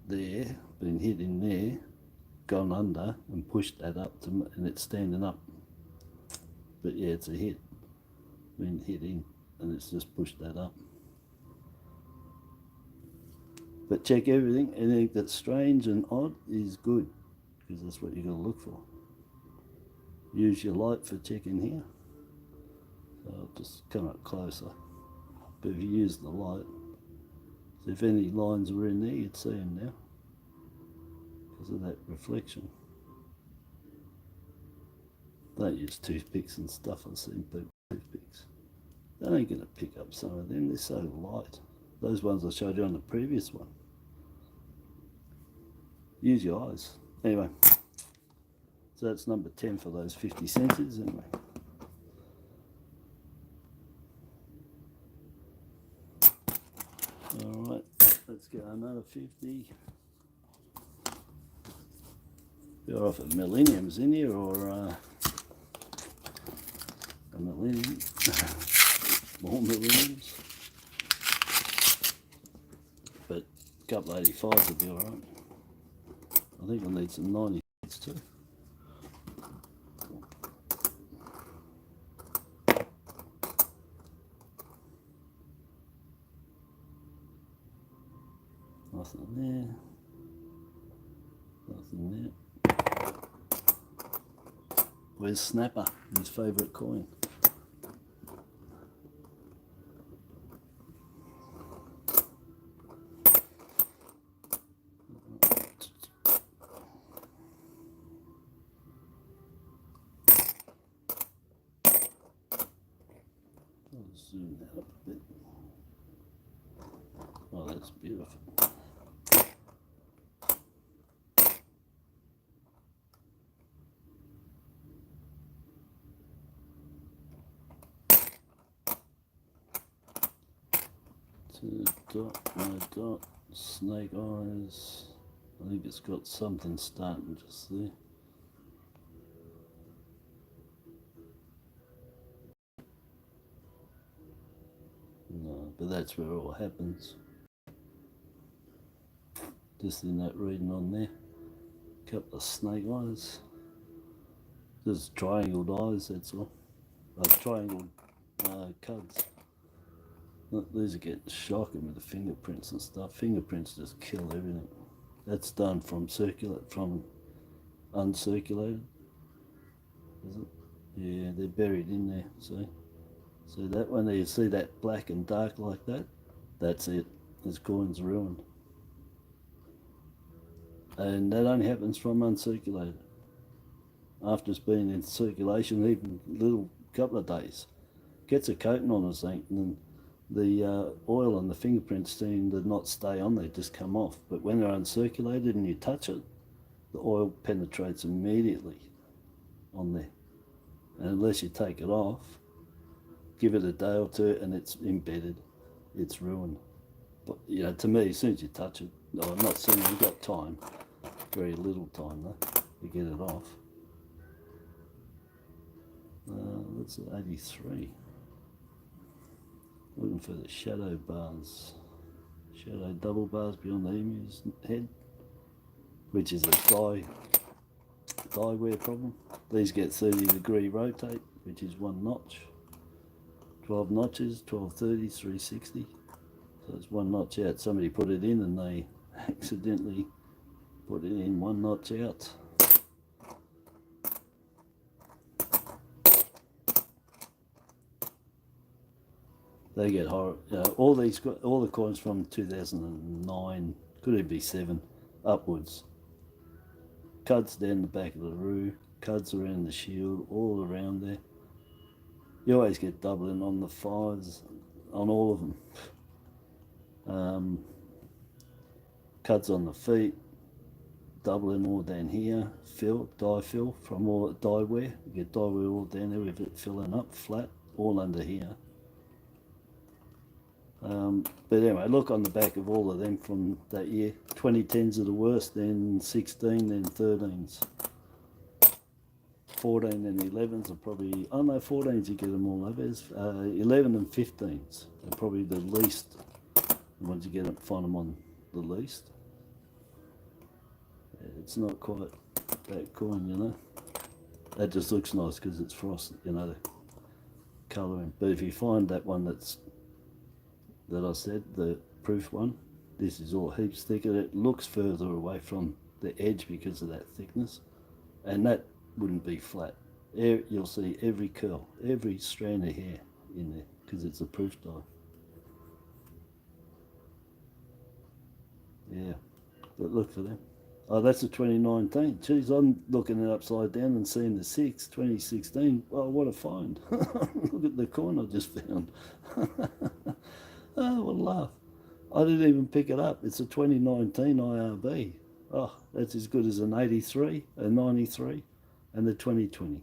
there, been hit in there, gone under and pushed that up to, and it's standing up. But yeah, it's a hit. Been hit in and it's just pushed that up. But check everything. Anything that's strange and odd is good, because that's what you're going to look for. Use your light for checking here. So I'll just come up closer. But if you use the light, so if any lines were in there, you'd see them now because of that reflection. Don't use toothpicks and stuff. I've seen people with toothpicks. They ain't going to pick up some of them. They're so light. Those ones I showed you on the previous one. Use your eyes. Anyway, so that's number 10 for those 50 cents anyway. Alright, let's get another 50. You're off at millenniums in here, or a millennium, more millenniums. But a couple of 85s will be alright. I think I'll need some 90s too. Nothing there. Nothing there. Where's Snapper, his favourite coin? Zoom that up a bit. Oh, that's beautiful. Dot, snake eyes. I think it's got something starting just there. No, but that's where it all happens. Just in that reading on there. Couple of snake eyes. Just triangled eyes, that's all. Triangled cuds. Look, these are getting shocking with the fingerprints and stuff. Fingerprints just kill everything. That's done from uncirculated. Is it? Yeah, they're buried in there, see? So that one there, you see that black and dark like that? That's it. This coin's ruined. And that only happens from uncirculated. After it's been in circulation, even a little couple of days. Gets a coating on it, and then the oil and the fingerprints seem to not stay on there, just come off. But when they're uncirculated and you touch it, the oil penetrates immediately on there. And unless you take it off, give it a day or two and it's embedded, it's ruined. But you know, to me, as soon as you touch it, no, I'm not saying you've got time, very little time though, to get it off. That's 83. Looking for the shadow bars, shadow double bars beyond the emu's head, which is a die wear problem. These get 30-degree rotate, which is 1 notch. 12 notches, 1230s, 360. So So it's 1 notch out. Somebody put it in and they accidentally put it in 1 notch out. They get horror. All the coins from 2009, could it be 7, upwards. Cuds down the back of the roo, cuds around the shield, all around there. You always get doubling on the 5s, on all of them. Cuds on the feet, doubling all down here. Dye fill from all dye wear. You get dye wear all down there with it filling up flat, all under here. But anyway, look on the back of all of them from that year. 2010s are the worst, then 16, then 13s. 14 and 11s are probably, oh no, 14s you get them all over. 11 and 15s are probably the least, the ones you find them on the least. It's not quite that coin, you know. That just looks nice because it's frosted, you know, the colouring. But if you find that one that I said, the proof one, this is all heaps thicker. It looks further away from the edge because of that thickness, and that wouldn't be flat. You'll see every curl, every strand of hair in there because it's a proof dye. Yeah, but look for them. Oh, that's a 2019. Geez, I'm looking it upside down and seeing the 2016. Oh, what a find. Look at the coin I just found. Oh, what a laugh. I didn't even pick it up. It's a 2019 IRB. Oh, that's as good as an 83, a 93, and the 2020.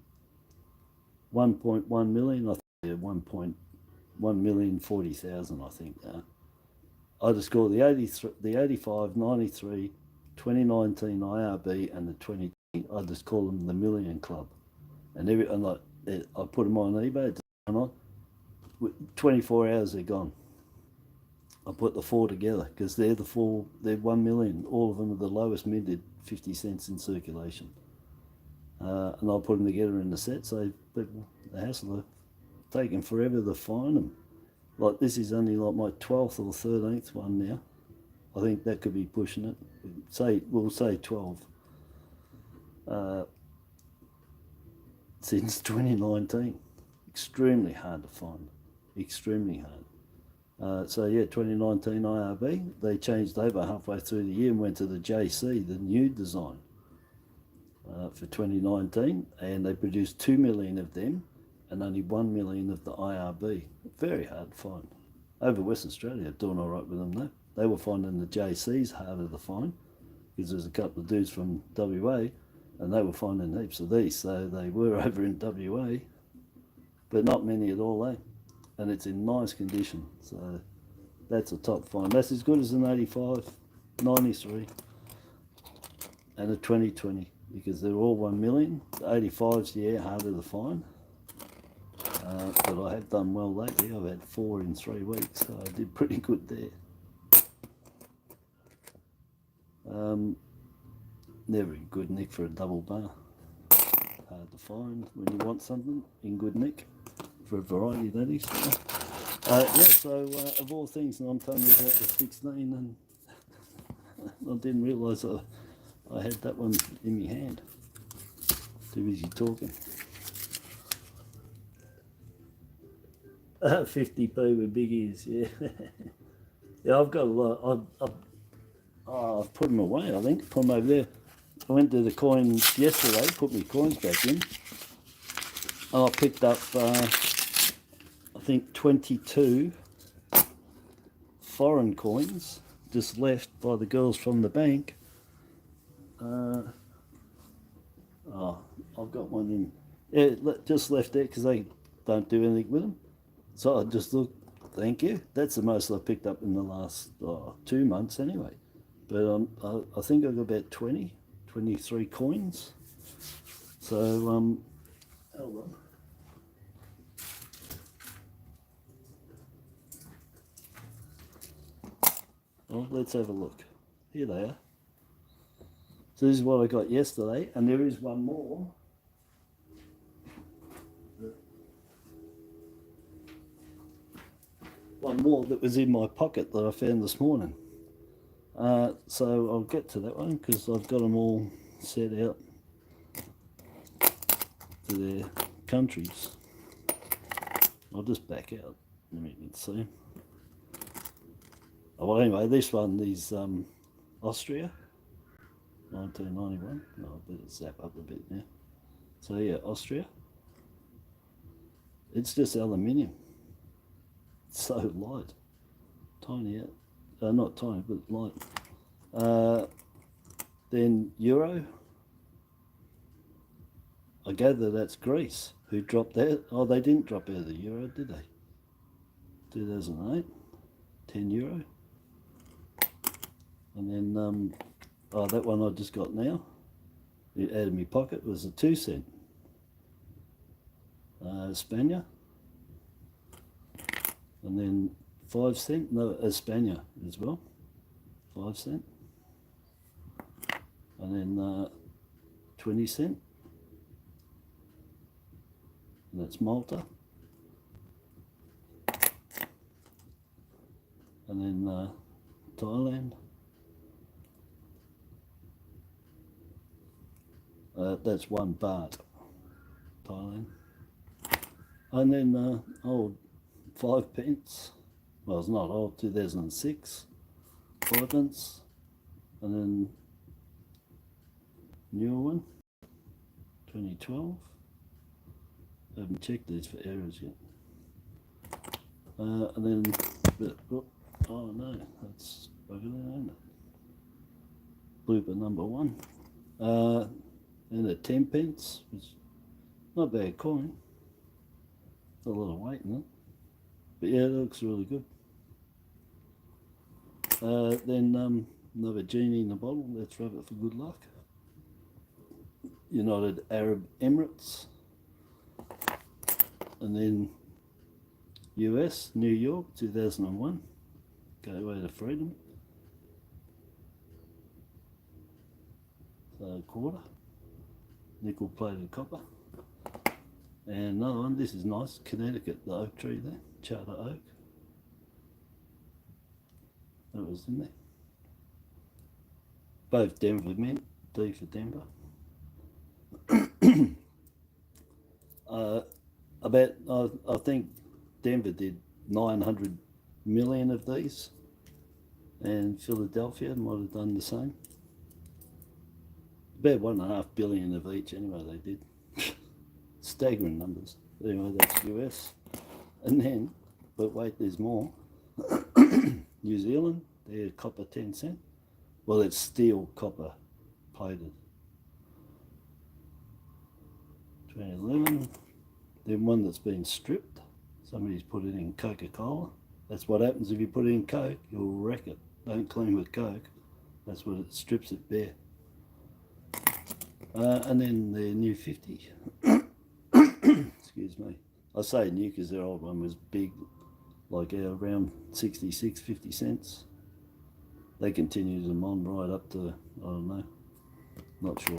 1.1 million, I think, 1,140,000, I think. I just call the 83, the 85, 93, 2019 IRB, and the 2020. I just call them the Million Club. And I put them on eBay. Just on. 24 hours they're gone. I put the 4 together because they're 1 million. All of them are the lowest minted, 50 cents in circulation. And I'll put them together in the set, so people, the hassle of taking forever to find them. Like this is only like my 12th or 13th one now. I think that could be pushing it. We'll say 12. Since 2019. Extremely hard to find. Extremely hard. So yeah, 2019 IRB, they changed over halfway through the year and went to the JC, the new design, for 2019, and they produced 2 million of them and only 1 million of the IRB. Very hard to find. Over Western Australia, doing all right with them though. They were finding the JCs harder to find because there's a couple of dudes from WA and they were finding heaps of these, so they were over in WA, but not many at all, eh? And it's in nice condition, so that's a top find. That's as good as an 85, 93 and a 2020 because they're all 1 million. The 85s, yeah, harder to find, but I have done well lately. I've had 4 in 3 weeks, so I did pretty good there. Never in good nick for a double bar. Hard to find when you want something in good nick. For a variety, that is. Yeah, so of all things, and I'm telling you about the 16, and I didn't realise I had that one in my hand. Too busy talking. 50p with big ears, yeah. Yeah, I've got a lot. I've put them away, I think. Put them over there. I went to the coins yesterday, put my coins back in. And I picked up, I think 22 foreign coins just left by the girls from the bank. I've got one in, yeah, just left there because they don't do anything with them. So I just looked, thank you. That's the most I picked up in the last 2 months anyway. But I think I've got about 23 coins. So, hold on. Well, let's have a look. Here they are. So this is what I got yesterday, and there is one more. one more that was in my pocket that I found this morning. So I'll get to that one because I've got them all set out to their countries. I'll just back out and you can see. Oh, well, anyway, this one is Austria, 1991. No, I better zap up a bit now. So yeah, Austria. It's just aluminium. It's so light, tiny out. Not tiny, but light. Then Euro. I gather that's Greece who dropped out. Oh, they didn't drop out of the Euro, did they? 2008, 10 Euro. And then, oh, that one I just got now, it out of my pocket, was a 2 cent. Spania. And then 5 cent, no, Espana as well, 5 cent. And then 20 cent. And that's Malta. And then Thailand. That's 1 baht, Thailand. And then old 5 pence. Well, it's not old, 2006, 5 pence. And then newer one, 2012. I haven't checked these for errors yet. And then, oh no, that's buggered, isn't it? Blooper number 1. And a 10 pence, which is not a bad coin. A lot of weight in it. But yeah, it looks really good. Then another genie in the bottle, let's rub it for good luck. United Arab Emirates. And then US, New York, 2001. Gateway to Freedom. So quarter. Nickel plated copper. And another one, this is nice, Connecticut, the oak tree there, Charter Oak. That was in there. Both Denver mint, D for Denver. I think Denver did 900 million of these, and Philadelphia might have done the same. About 1.5 billion of each anyway they did. Staggering numbers. Anyway, that's US. And then, but wait, there's more. New Zealand, they're copper 10 cent. Well, it's steel copper plated. 2011. Then one that's been stripped. Somebody's put it in Coca-Cola. That's what happens if you put it in Coke, you'll wreck it. Don't clean with Coke. That's what it strips it bare. And then the new 50. Excuse me. I say new because their old one was big, like around 66, 50 cents. They continued them on right up to, I don't know, not sure,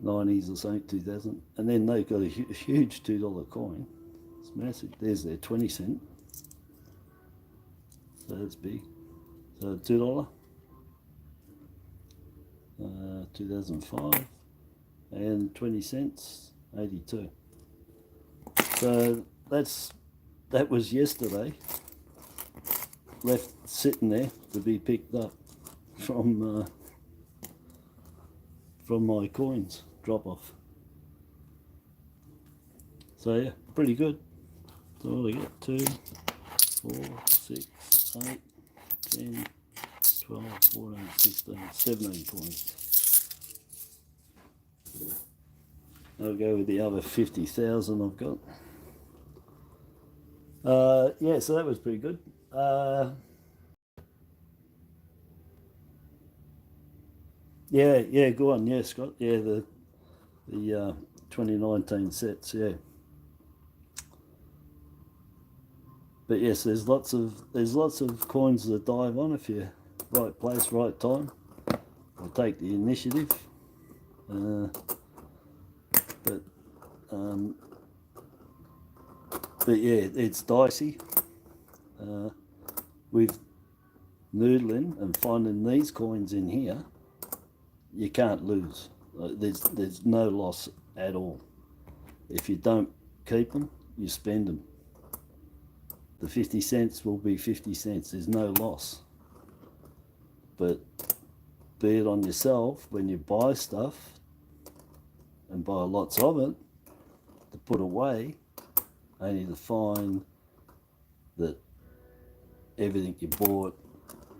90s or something, 2000. And then they've got a huge $2 coin. It's massive. There's their 20 cent. So that's big. So $2. 2005. And 20 cents, 82. So that was yesterday. Left sitting there to be picked up from my coins drop off. So yeah, pretty good. So what do I get? 2, 4, 6, 8, 10, 12, 14, 16, 17 coins. I'll go with the other 50,000 I've got. Yeah, so that was pretty good. Yeah, go on, yeah, Scott. Yeah, the 2019 sets, yeah. But yes, there's lots of coins that dive on if you right place, right time. I'll take the initiative. But But yeah, it's dicey. With noodling and finding these coins in here, you can't lose. There's no loss at all. If you don't keep them, you spend them. The 50 cents will be 50 cents. There's no loss. But be it on yourself, when you buy stuff and buy lots of it to put away, only to find that everything you bought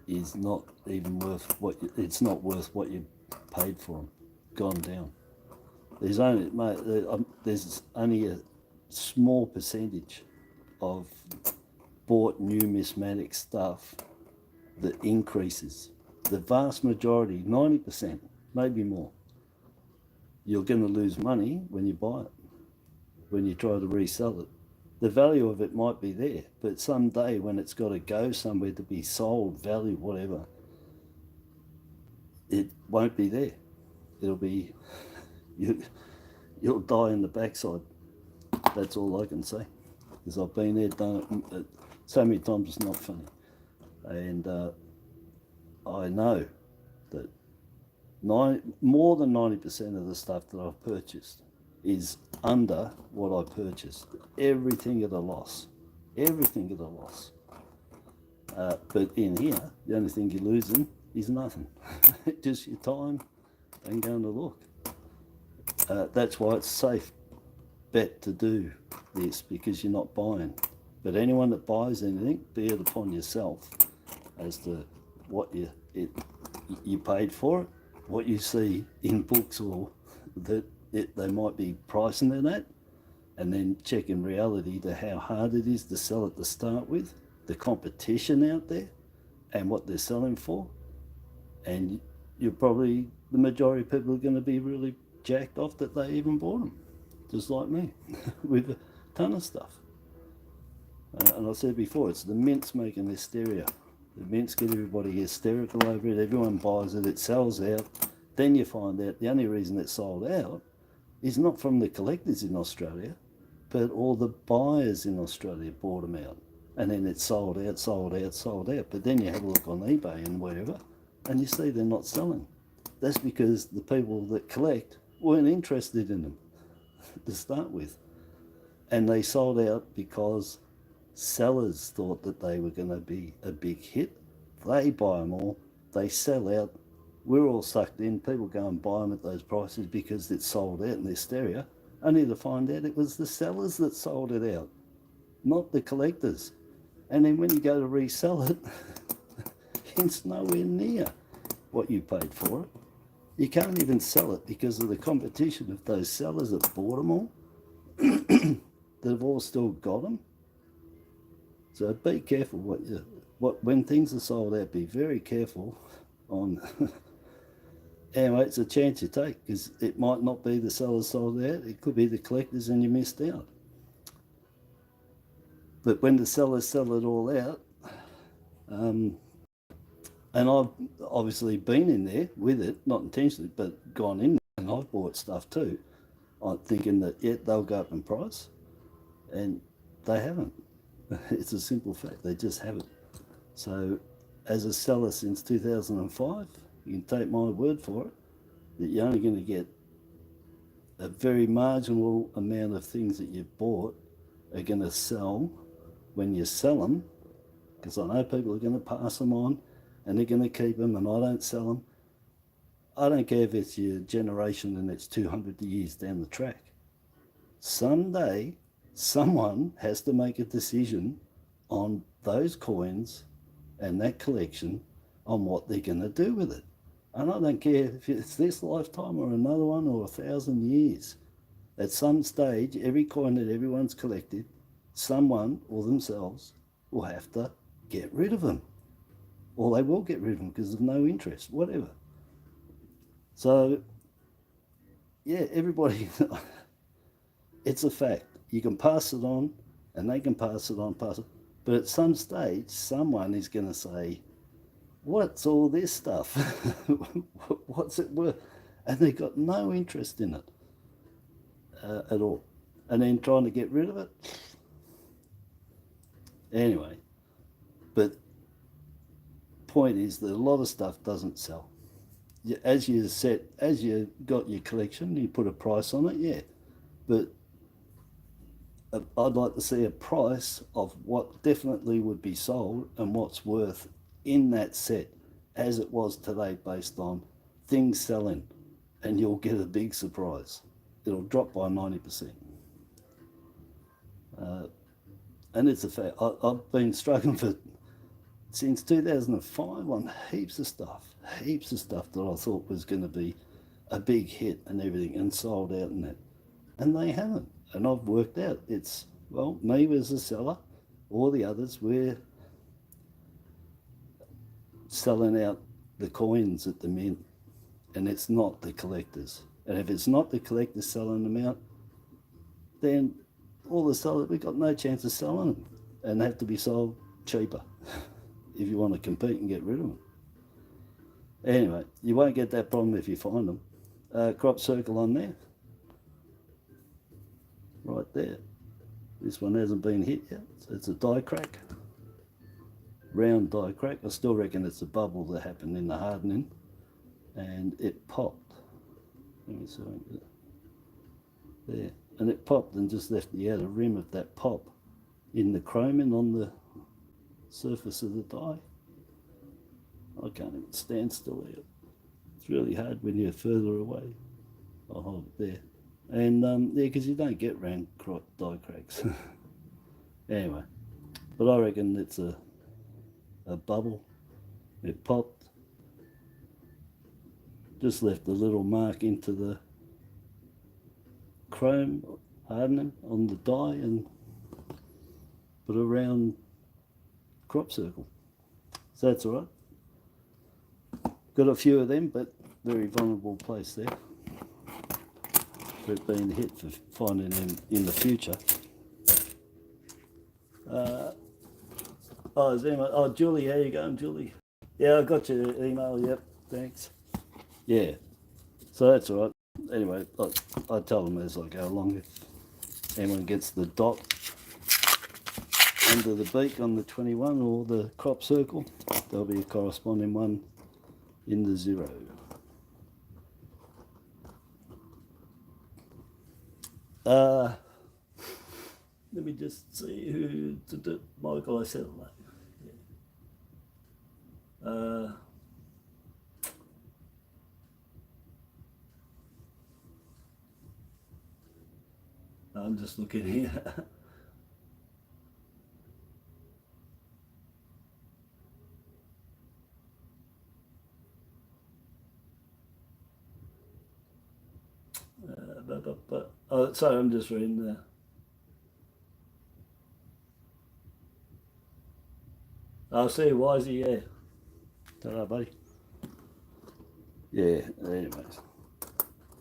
is not even worth what you, it's not worth what you paid for them. Gone down. There's only a small percentage of bought numismatic stuff that increases. The vast majority, 90%, maybe more, you're going to lose money when you buy it, when you try to resell it. The value of it might be there, but someday when it's got to go somewhere to be sold, value, whatever, it won't be there. It'll be, you'll die in the backside. That's all I can say. Because I've been there, done it so many times, it's not funny. And I know that more than 90% of the stuff that I've purchased is under what I purchased. Everything at a loss. Everything at a loss. But in here, the only thing you're losing is nothing. Just your time and going to look. That's why it's safe bet to do this, because you're not buying. But anyone that buys anything, be it upon yourself as to what you paid for it, what you see in books, or that they might be pricing it at, and then check in reality to how hard it is to sell it to start with, the competition out there, and what they're selling for. And you're probably, the majority of people are going to be really jacked off that they even bought them, just like me, with a ton of stuff. And I said before, it's the mints making hysteria. The mints get everybody hysterical over it, everyone buys it, it sells out. Then you find out the only reason it's sold out is not from the collectors in Australia, but all the buyers in Australia bought them out. And then it's sold out, sold out, sold out. But then you have a look on eBay and wherever, and you see they're not selling. That's because the people that collect weren't interested in them to start with. And they sold out because sellers thought that they were going to be a big hit. They buy them all, they sell out. We're all sucked in. People go and buy them at those prices because it's sold out in hysteria, only to find out it was the sellers that sold it out, not the collectors. And then when you go to resell it, it's nowhere near what you paid for it. You can't even sell it because of the competition of those sellers that bought them all, that have all still got them. So be careful when things are sold out. Be very careful on. Anyway, it's a chance you take, because it might not be the sellers sold out. It could be the collectors, and you missed out. But when the sellers sell it all out, and I've obviously been in there with it, not intentionally, but gone in there, and I've bought stuff too, I'm thinking that, yeah, they'll go up in price, and they haven't. It's a simple fact, they just haven't. So as a seller since 2005, you can take my word for it, that you're only going to get a very marginal amount of things that you've bought are going to sell when you sell them, because I know people are going to pass them on and they're going to keep them, and I don't sell them. I don't care if it's your generation and it's 200 years down the track. Someday, someone has to make a decision on those coins and that collection on what they're going to do with it. And I don't care if it's this lifetime or another one or 1,000 years. At some stage, every coin that everyone's collected, someone or themselves will have to get rid of them. Or they will get rid of them because of no interest, whatever. So, yeah, everybody, it's a fact. You can pass it on, and they can pass it on, but at some stage, someone is going to say, what's all this stuff? What's it worth? And they've got no interest in it at all. And then trying to get rid of it, Anyway, but point is that a lot of stuff doesn't sell. As you got your collection, you put a price on it, yeah. But I'd like to see a price of what definitely would be sold and what's worth in that set as it was today, based on things selling, and you'll get a big surprise. It'll drop by 90%. And it's a fact. I've been struggling since 2005 on heaps of stuff that I thought was going to be a big hit and everything, and sold out in that, and they haven't. And I've worked out it's, well, me as a seller, all the others, we're selling out the coins at the mint, and it's not the collectors. And if it's not the collectors selling them out, then all the sellers, we've got no chance of selling them, and they have to be sold cheaper if you want to compete and get rid of them. Anyway, you won't get that problem if you find them. Crop circle on there. Right there. This one hasn't been hit yet. It's a die crack. Round die crack. I still reckon it's a bubble that happened in the hardening, and it popped. Let me see. There. And it popped and just left the outer rim of that pop in the chromin on the surface of the die. I can't even stand still here. It's really hard when you're further away. I'll hold it there. And yeah, because you don't get round die cracks. Anyway, but I reckon it's a bubble. It popped, just left a little mark into the chrome hardening on the die, and put a round crop circle. So that's all right. Got a few of them, but very vulnerable place there. For it being hit, for finding them in the future. Julie, how you going, Julie? Yeah, I got your email, yep, thanks. Yeah, so that's all right. Anyway, I tell them as I go along, if anyone gets the dot under the beak on the 21 or the crop circle, there'll be a corresponding one in the 0. Let me just see who did it. Michael, I said it like. Yeah. I'm just looking here. Oh, sorry, I'm just reading there. I'll see you, Wisey, yeah. Ta-ra, buddy. Yeah, anyways.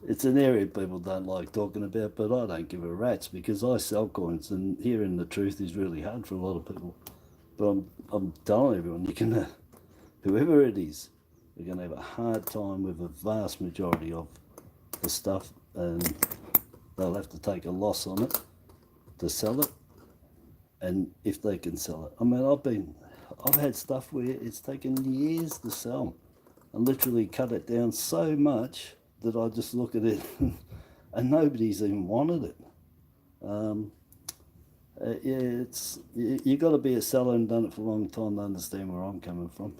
It's an area people don't like talking about, but I don't give a rat's, because I sell coins, and hearing the truth is really hard for a lot of people. But I'm telling everyone, you can, whoever it is, you're going to have a hard time with a vast majority of the stuff, and they'll have to take a loss on it to sell it, and if they can sell it. I mean, I've had stuff where it's taken years to sell, and literally cut it down so much that I just look at it and nobody's even wanted it. Yeah, you got to be a seller and done it for a long time to understand where I'm coming from.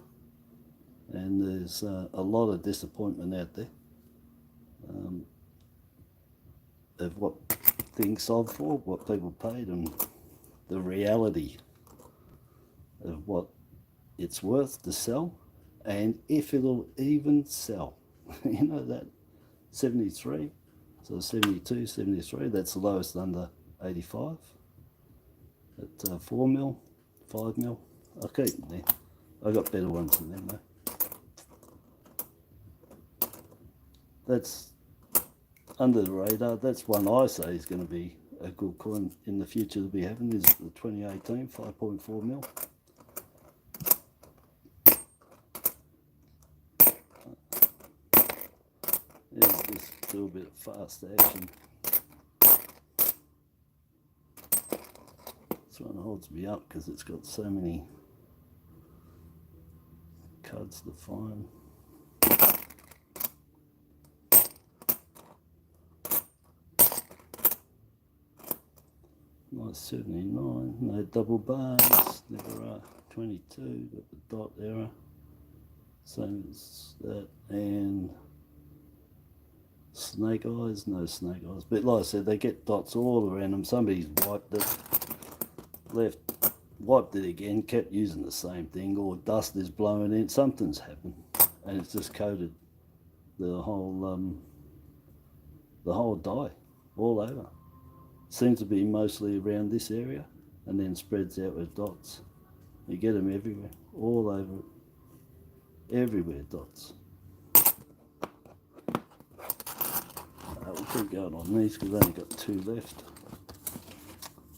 And there's a lot of disappointment out there of what things sold for, what people paid, and the reality of what it's worth to sell, and if it'll even sell. You know, that 73, so 72, 73, that's the lowest under 85 at 4 mil, 5 mil. I'll keep them there. I got better ones than them though. That's under the radar. That's one I say is going to be a good coin in the future to be having, is the 2018 5.4 mil. There's just a little bit of fast action. This one holds me up because it's got so many cuds to find. Nice 79, no double bars, never are. 22, got the dot error, same as that, and snake eyes, no snake eyes, but like I said, they get dots all around them. Somebody's wiped it, wiped it again, kept using the same thing, or dust is blowing in, something's happened, and it's just coated the whole dye all over. Seems to be mostly around this area and then spreads out with dots. You get them everywhere, all over, everywhere dots. We'll keep going on these because I've only got 2 left.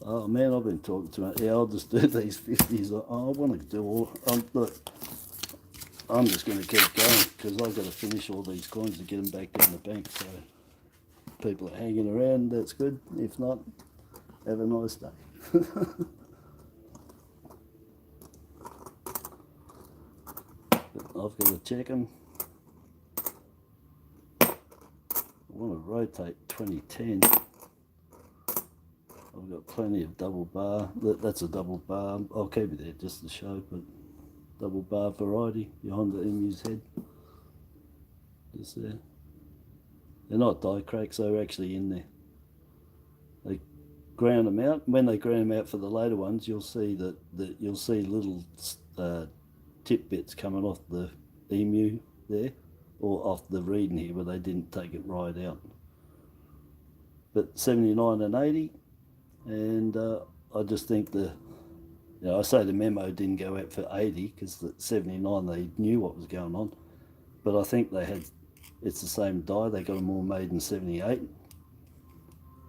Oh man, I've been talking too much. Yeah, I'll just do these 50s. I want to do all, look, I'm just going to keep going because I've got to finish all these coins to get them back down the bank. So people are hanging around, that's good. If not, have a nice day. I've got to check them. I want to rotate 2010. I've got plenty of double bar. That's a double bar. I'll keep it there just to show, but double bar variety behind the emu's head. Just there. They're not die cracks, they're actually in there. They ground them out. When they ground them out for the later ones, you'll see that you'll see little tip bits coming off the emu there, or off the reading here where they didn't take it right out. But 79 and 80, and I just think I say the memo didn't go out for 80 because the 79 they knew what was going on, but I think they had, it's the same die, they got them all made in 78,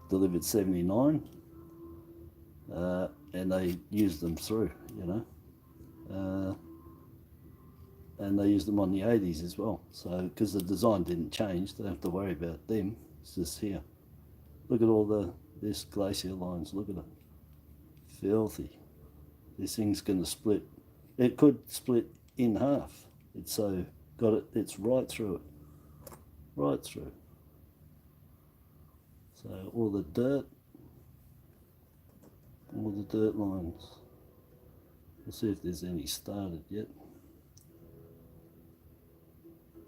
delivered 79, and they used them through, and they used them on the 80s as well. So, because the design didn't change, they don't have to worry about them, it's just here. Look at all this glacier lines, look at it, filthy. This thing's going to split, it could split in half, it's so, it's right through it. Right through. So all the dirt lines. We'll see if there's any started yet.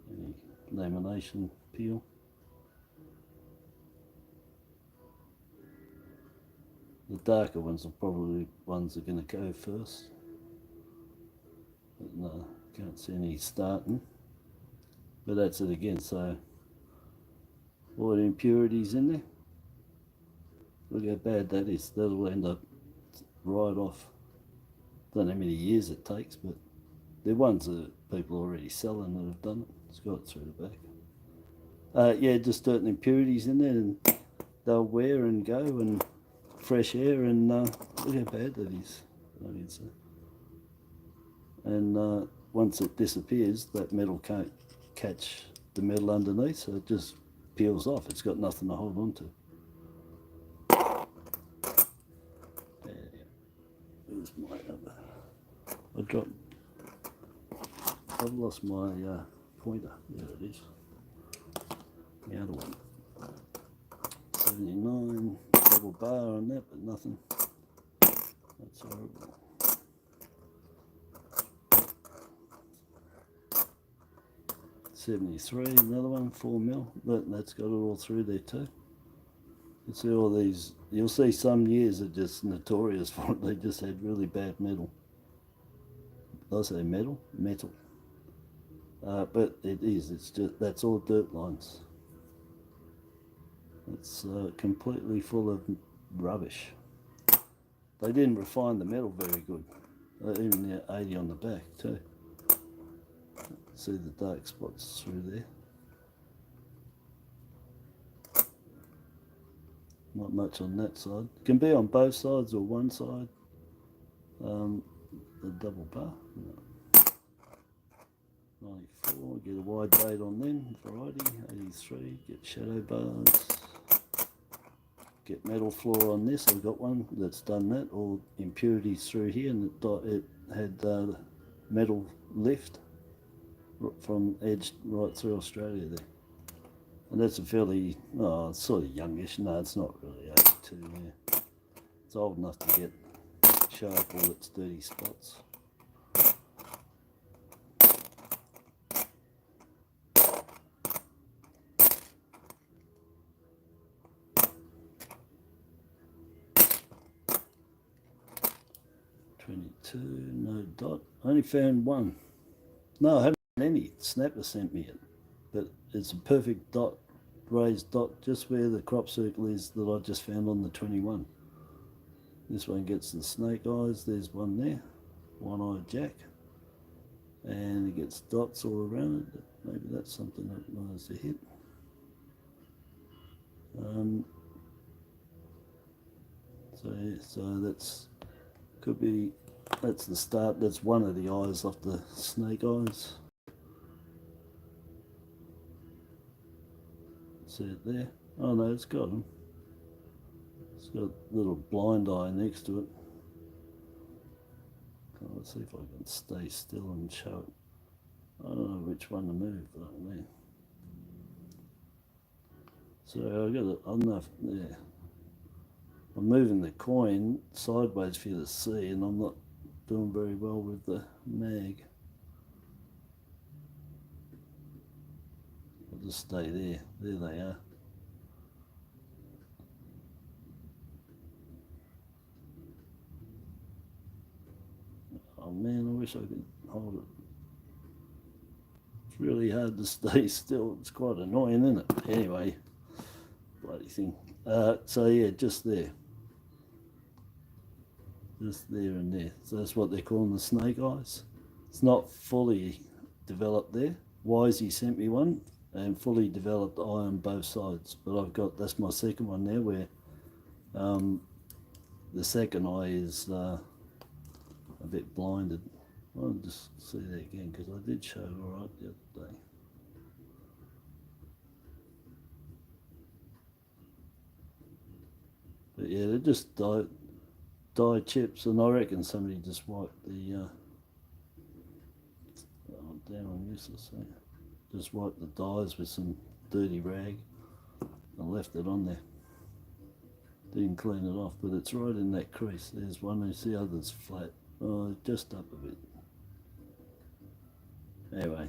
Any lamination peel. The darker ones are probably ones that are going to go first. But no, can't see any starting. But that's it again, so all the impurities in there. Look how bad that is. That'll end up right off. Don't know how many years it takes, but they're ones that people are already selling that have done it. It's got it through the back. Yeah, just dirt and impurities in there, and they'll wear and go, and fresh air, and look how bad that is. And once it disappears, that metal can't catch the metal underneath, so it just peels off. It's got nothing to hold on to. Where's my other? I've lost my pointer. There it is. The other one. 79, double bar on that, but nothing. That's horrible. $73, another one, 4 mil. That's got it all through there too. You see all these, you'll see some years are just notorious for it. They just had really bad metal. Did I say metal? Metal. But it is, it's just, that's all dirt lines. It's completely full of rubbish. They didn't refine the metal very good. Even the 80 on the back too. See the dark spots through there. Not much on that side. Can be on both sides or one side. The double bar. No. 94, get a wide date on them. Variety, 83, get shadow bars. get metal floor on this. I've got one that's done that, all impurities through here, and it had metal lift from edge right through Australia there. And that's a fairly, oh, it's sort of youngish. No, it's not really 82, yeah. It's old enough to get show up all its dirty spots. No dot. I only found one. No, I haven't found any. Snapper sent me it, but it's a perfect dot, raised dot, just where the crop circle is that I just found on the 21. This one gets the snake eyes. There's one there, one-eyed jack, and it gets dots all around it. Maybe that's something that knows to hit. So that's could be. That's the start. That's one of the eyes off the snake eyes. See it there? Oh no, it's got them. It's got a little blind eye next to it. Let's see if I can stay still and show it. I don't know which one to move, but I mean. So I got enough there. I'm moving the coin sideways for you to see, and I'm not doing very well with the mag. I'll just stay there. There they are. Oh man, I wish I could hold it. It's really hard to stay still. It's quite annoying, isn't it? Anyway, bloody thing. So yeah, just there. Just there and there. So that's what they're calling the snake eyes. It's not fully developed there. Wisey sent me one and fully developed eye on both sides. But I've got, that's my second one there, where the second eye is a bit blinded. I'll just see that again because I did show it all right the other day. But yeah, they're just dye chips, and I reckon somebody just wiped the oh damn, I'm useless there. Just wiped the dyes with some dirty rag and left it on there. Didn't clean it off, but it's right in that crease. There's one, you see others flat. Oh, just up a bit. Anyway,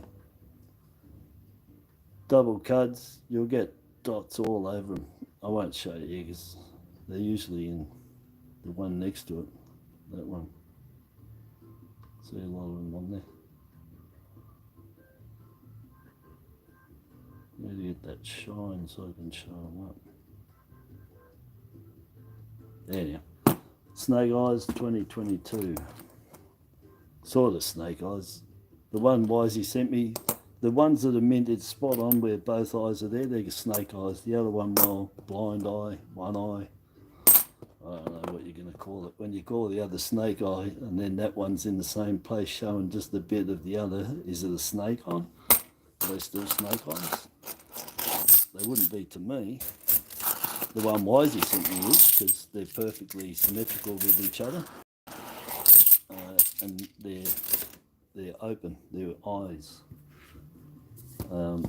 double cuds, you'll get dots all over them. I won't show you because they're usually in the one next to it, that one. See a lot of them on there. Need to get that shine so I can show them up. Anyhow, snake eyes 2022. Sort of snake eyes. The one Wisey sent me, the ones that are minted spot on where both eyes are there, they're snake eyes. The other one, well, blind eye, one eye. I don't know what you're going to call it. When you call the other snake eye and then that one's in the same place showing just a bit of the other, is it a snake eye? Are they still snake eyes? They wouldn't be to me. The one Wisey sent me is, because they're perfectly symmetrical with each other. And they're open, they're eyes.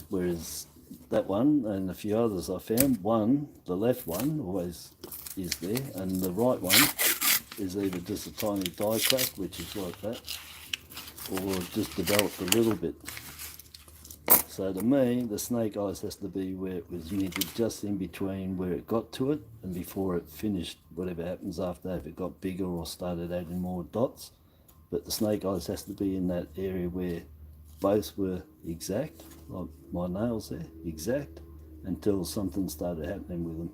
Whereas that one and a few others I found, one, the left one always is there, and the right one is either just a tiny die crack, which is like that, or just developed a little bit. So to me, the snake eyes has to be where it was minted, just in between where it got to it and before it finished, whatever happens after that, if it got bigger or started adding more dots. But the snake eyes has to be in that area where both were exact, like my nails there, exact, until something started happening with them.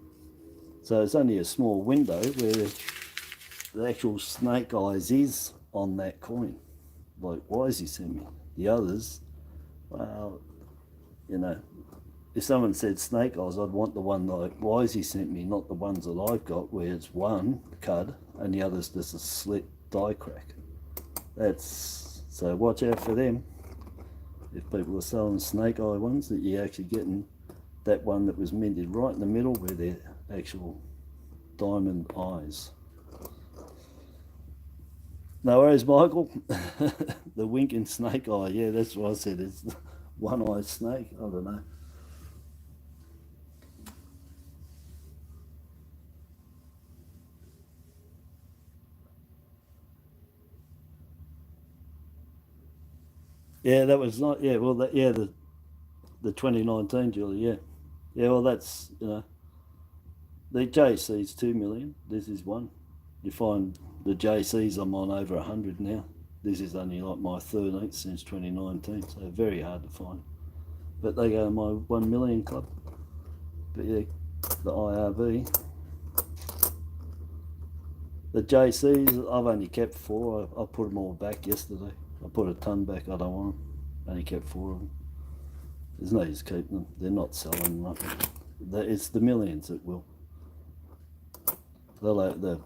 So it's only a small window where the actual snake eyes is on that coin, like Wisey sent me. The others, well, you know, if someone said snake eyes, I'd want the one like Wisey sent me, not the ones that I've got where it's one cud and the other's just a slit die crack. That's, so watch out for them. If people are selling snake eye ones, that you're actually getting that one that was minted right in the middle where their actual diamond eyes. No worries, Michael. The winking snake eye. Yeah, that's what I said. It's one-eyed snake. I don't know. Yeah, that was not. Yeah, well, that, yeah, the 2019, Julie. Yeah, yeah. Well, that's, you know, the JC's 2 million. This is one. You find the JCs, I'm on over 100 now. This is only like my 13th since 2019, so very hard to find. But they go to my 1 million club. But yeah, the IRV. The JCs, I've only kept 4. I put them all back yesterday. I put a ton back. I don't want them. Only kept 4 of them. There's no use keeping them. They're not selling nothing. It's the millions that will. They're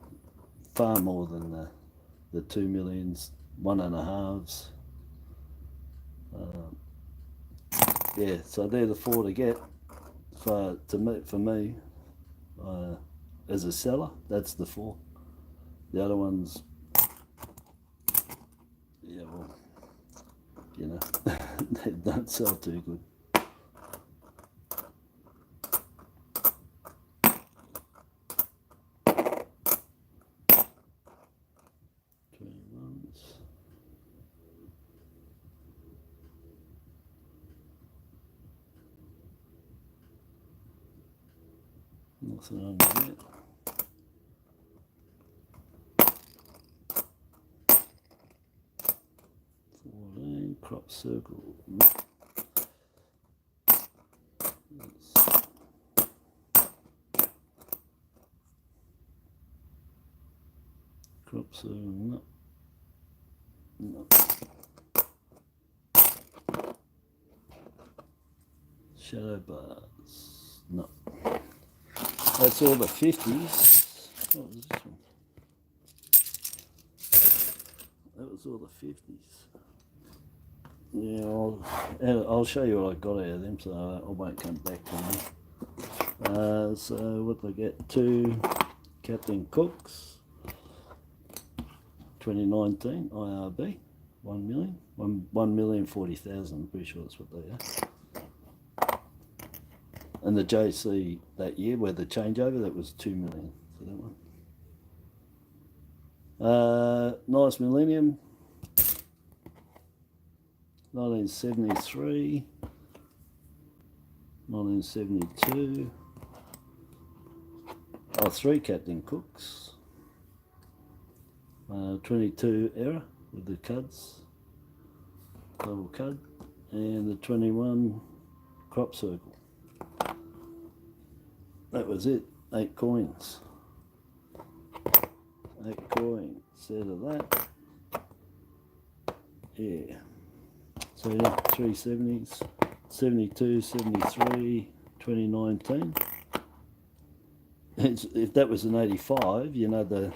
far more than the 2 millions, 1.5s. Yeah, so they're the 4 to get. For me, as a seller, that's the 4. The other ones, yeah, well, you know, they don't sell too good. Nothing under there. Crop circle. Crop circle, no. No. Shadow bars, no. That's all the 50s. What was this one? That was all the 50s. Yeah, I'll show you what I got out of them, so I won't come back to them. So what did I get? 2 Captain Cooks, 2019 IRB, 1 million, 1,040,000. I'm pretty sure that's what they are. And the JC that year, where the changeover, that was 2 million for that one. Nice Millennium. 1973, 1972, 3 Captain Cooks, 22 error with the cuds, double cud, and the 21 crop circle. That was it, 8 coins. 8 coins out of that. Yeah. So yeah, 370s, 72, 73, 2019. If that was an 85, you know, the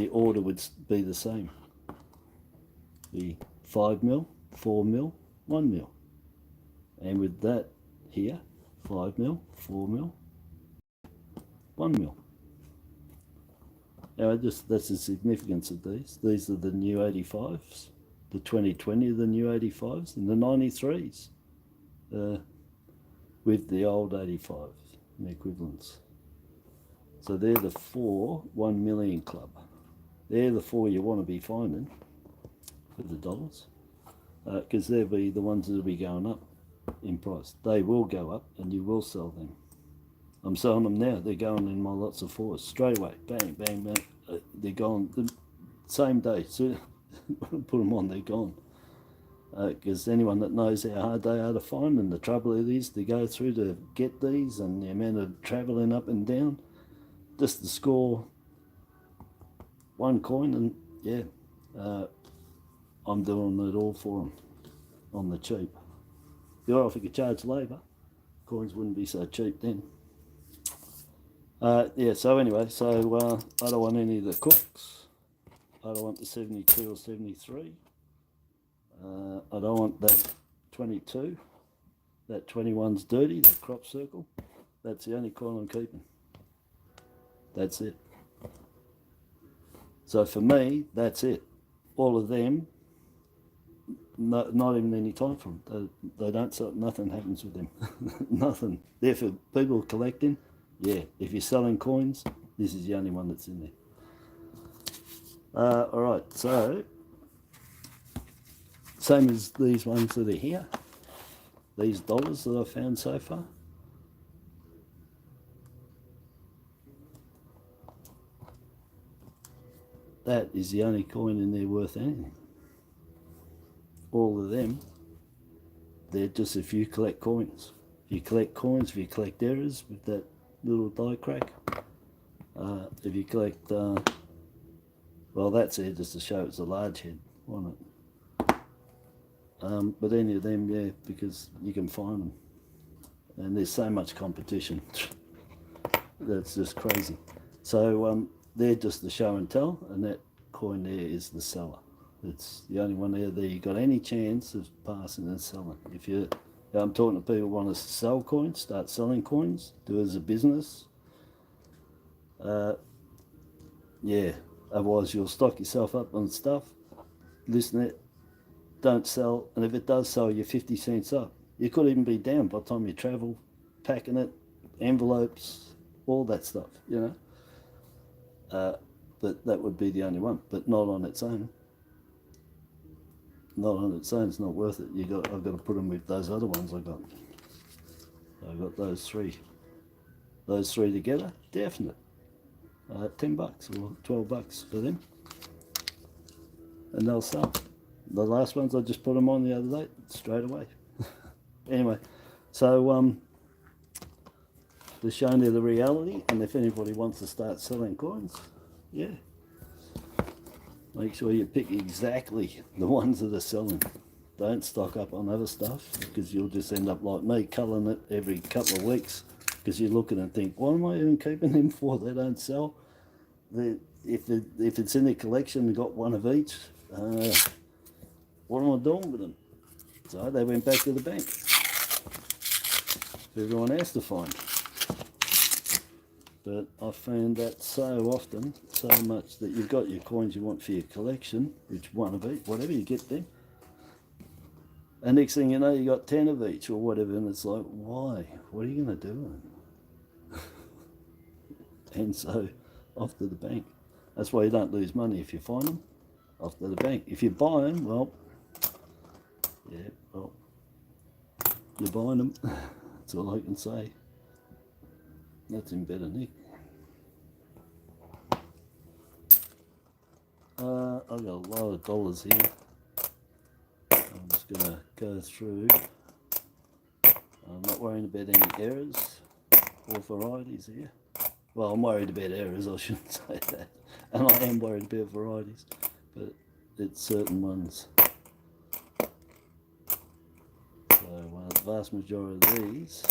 order would be the same. Be 5 mil, 4 mil, 1 mil. And with that here, 5 mil, 4 mil, 1 mil. Now that's the significance of these. These are the new 85s. The 2020 of the new 85s and the 93s with the old 85s and the equivalents. So they're the 4 1 million club. They're the 4 you want to be finding for the dollars, because they'll be the ones that will be going up in price. They will go up and you will sell them. I'm selling them now. They're going in my lots of 4s straight away. Bang, bang, bang. They're gone the same day. So put them on, they're gone. Because anyone that knows how hard they are to find and the trouble it is to go through to get these and the amount of travelling up and down, just to score 1 coin, and yeah, I'm doing it all for them on the cheap. Or if you could charge labour, coins wouldn't be so cheap then. Yeah, so anyway, so I don't want any of the Cooks. I don't want the 72 or 73. I don't want that 22. That 21's dirty, that crop circle. That's the only coin I'm keeping. That's it. So for me, that's it. All of them, not even any time from them. They don't sell, nothing happens with them. Nothing. They're for people collecting. Yeah, if you're selling coins, this is the only one that's in there. All right, so same as these ones that are here. These dollars that I've found so far. That is the only coin in there worth anything. All of them, they're just if you collect coins. If you collect coins, if you collect errors with that little die crack, if you collect, well, that's there just to show it's a large head on it. But any of them, yeah, because you can find them. And there's so much competition. That's just crazy. So they're just the show and tell, and that coin there is the seller. It's the only one there that you got any chance of passing and selling. If you, I'm talking to people who want to sell coins, start selling coins, do it as a business. Yeah, otherwise you'll stock yourself up on stuff, listen to it, don't sell, and if it does sell, you're 50 cents up. You could even be down by the time you travel, packing it, envelopes, all that stuff, you know. But that would be the only one, but not on its own. Not on its own, it's not worth it. I've got to put them with those other ones I got. I got those three. Those three together, definite. $10 or $12 for them, and they'll sell. The last ones I just put them on the other day, straight away. Anyway, so they're showing you the reality, and if anybody wants to start selling coins, yeah, make sure you pick exactly the ones that are selling. Don't stock up on other stuff, because you'll just end up like me, culling it every couple of weeks, because you look at it and think, what am I even keeping them for? They don't sell. If it's in the collection and got one of each, what am I doing with them? So they went back to the bank. Everyone has to find. But I found that so often, so much, that you've got your coins you want for your collection, which one of each, whatever you get them. And next thing you know, you got 10 of each or whatever, and it's like, why? What are you going to do? And so, off to the bank. That's why you don't lose money if you find them. Off to the bank. If you buy them, well, yeah, well, you're buying them. That's all I can say. That's in better nick. I've got a lot of dollars here. I'm just going to go through. I'm not worrying about any errors or varieties here. Well, I'm worried about errors, I shouldn't say that. And I am worried about varieties, but it's certain ones. So the vast majority of these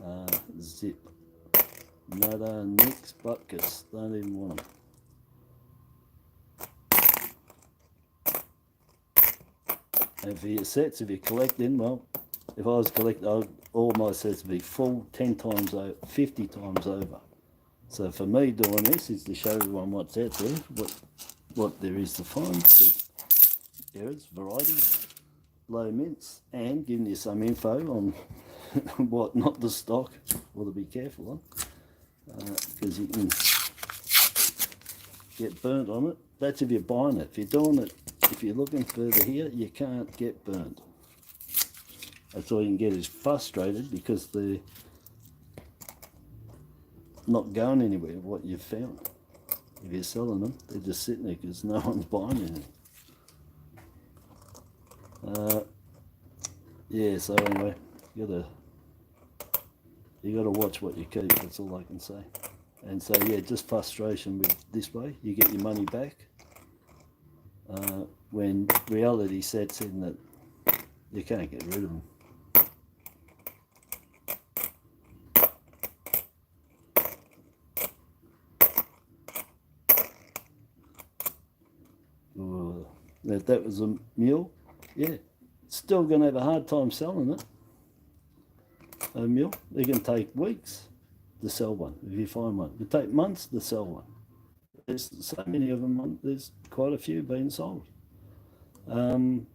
are zip. Nada, nix, butkus, don't even want them. And for your sets, if you're collecting, well, if I was collecting, all my sets would be full 10 times over, 50 times over. So for me doing this is to show everyone what's out there, what there is to find. There's errors, varieties, low mints, and giving you some info on what not to stock or to be careful on, because you can get burnt on it. That's if you're buying it. If you're doing it, if you're looking further here, you can't get burnt. That's all you can get is frustrated because they're not going anywhere, what you've found. If you're selling them, they're just sitting there because no one's buying anything. Yeah, so anyway, you gotta watch what you keep, that's all I can say. And so yeah, just frustration with this way, you get your money back. When reality sets in that you can't get rid of them. If that was a mule, yeah, still going to have a hard time selling it. A mule, it can take weeks. to sell one, if you find one. It take months to sell one. There's so many of them, there's quite a few being sold. And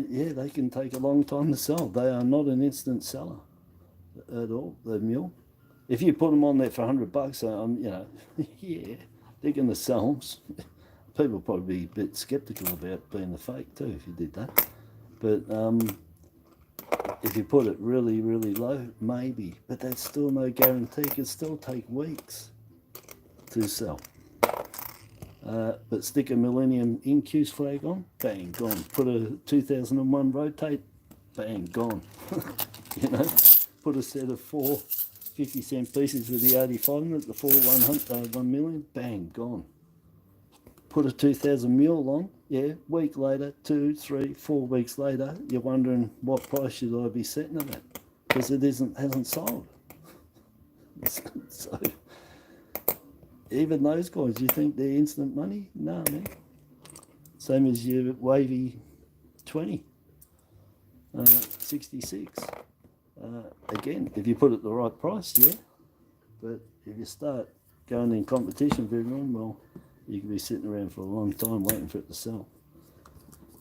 yeah, they can take a long time to sell. They are not an instant seller at all, the mule. If you put them on there for $100, you know, yeah, they're going to sell them. People probably be a bit skeptical about being a fake too if you did that. But if you put it really, really low, maybe. But that's still no guarantee. It could still take weeks to sell. But stick a Millennium Incuse flag on, bang, gone. Put a 2001 rotate, bang, gone. You know, put a set of 4 50-cent pieces with the 85 in it, the 1 million, bang, gone. Put a 2000 mule on, yeah, week later, 2, 3, 4 weeks later, you're wondering what price should I be setting it at? Because it hasn't sold. So even those guys, you think they're instant money? No, man. Same as your wavy 20, 66. Again, if you put it at the right price, yeah. But if you start going in competition with everyone, well, you can be sitting around for a long time waiting for it to sell.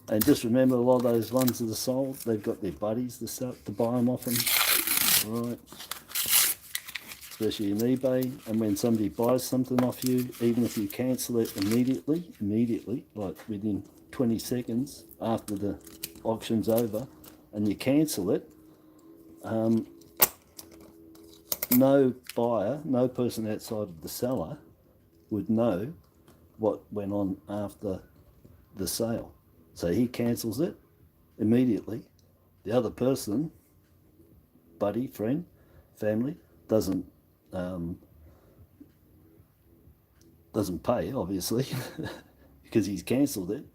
And just remember, a lot of those ones that are sold, they've got their buddies to buy them off them, right? Especially in eBay. And when somebody buys something off you, even if you cancel it immediately, like within 20 seconds after the auction's over, and you cancel it, no buyer, no person outside of the seller would know what went on after the sale. So he cancels it immediately. The other person, buddy, friend, family, doesn't pay, obviously, because he's cancelled it.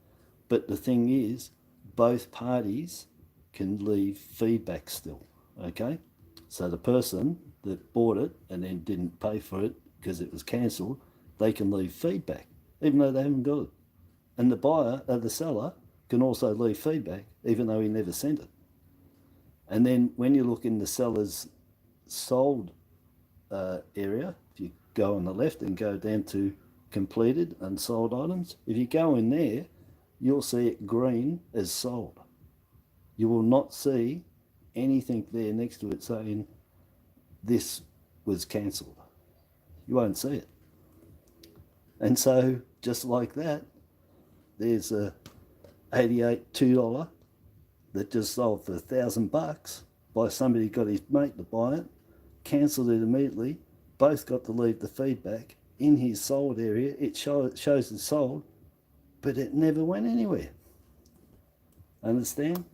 But the thing is, both parties can leave feedback still, okay? So the person that bought it and then didn't pay for it because it was cancelled, they can leave feedback, even though they haven't got it. And the buyer, the seller, can also leave feedback, even though he never sent it. And then when you look in the seller's sold area, if you go on the left and go down to completed and sold items, if you go in there, you'll see it green as sold. You will not see anything there next to it saying this was cancelled. You won't see it. And so just like that, there's a $88 that just sold for $1,000 by somebody who got his mate to buy it, cancelled it immediately, both got to leave the feedback in his sold area. It shows it's sold, but it never went anywhere. Understand?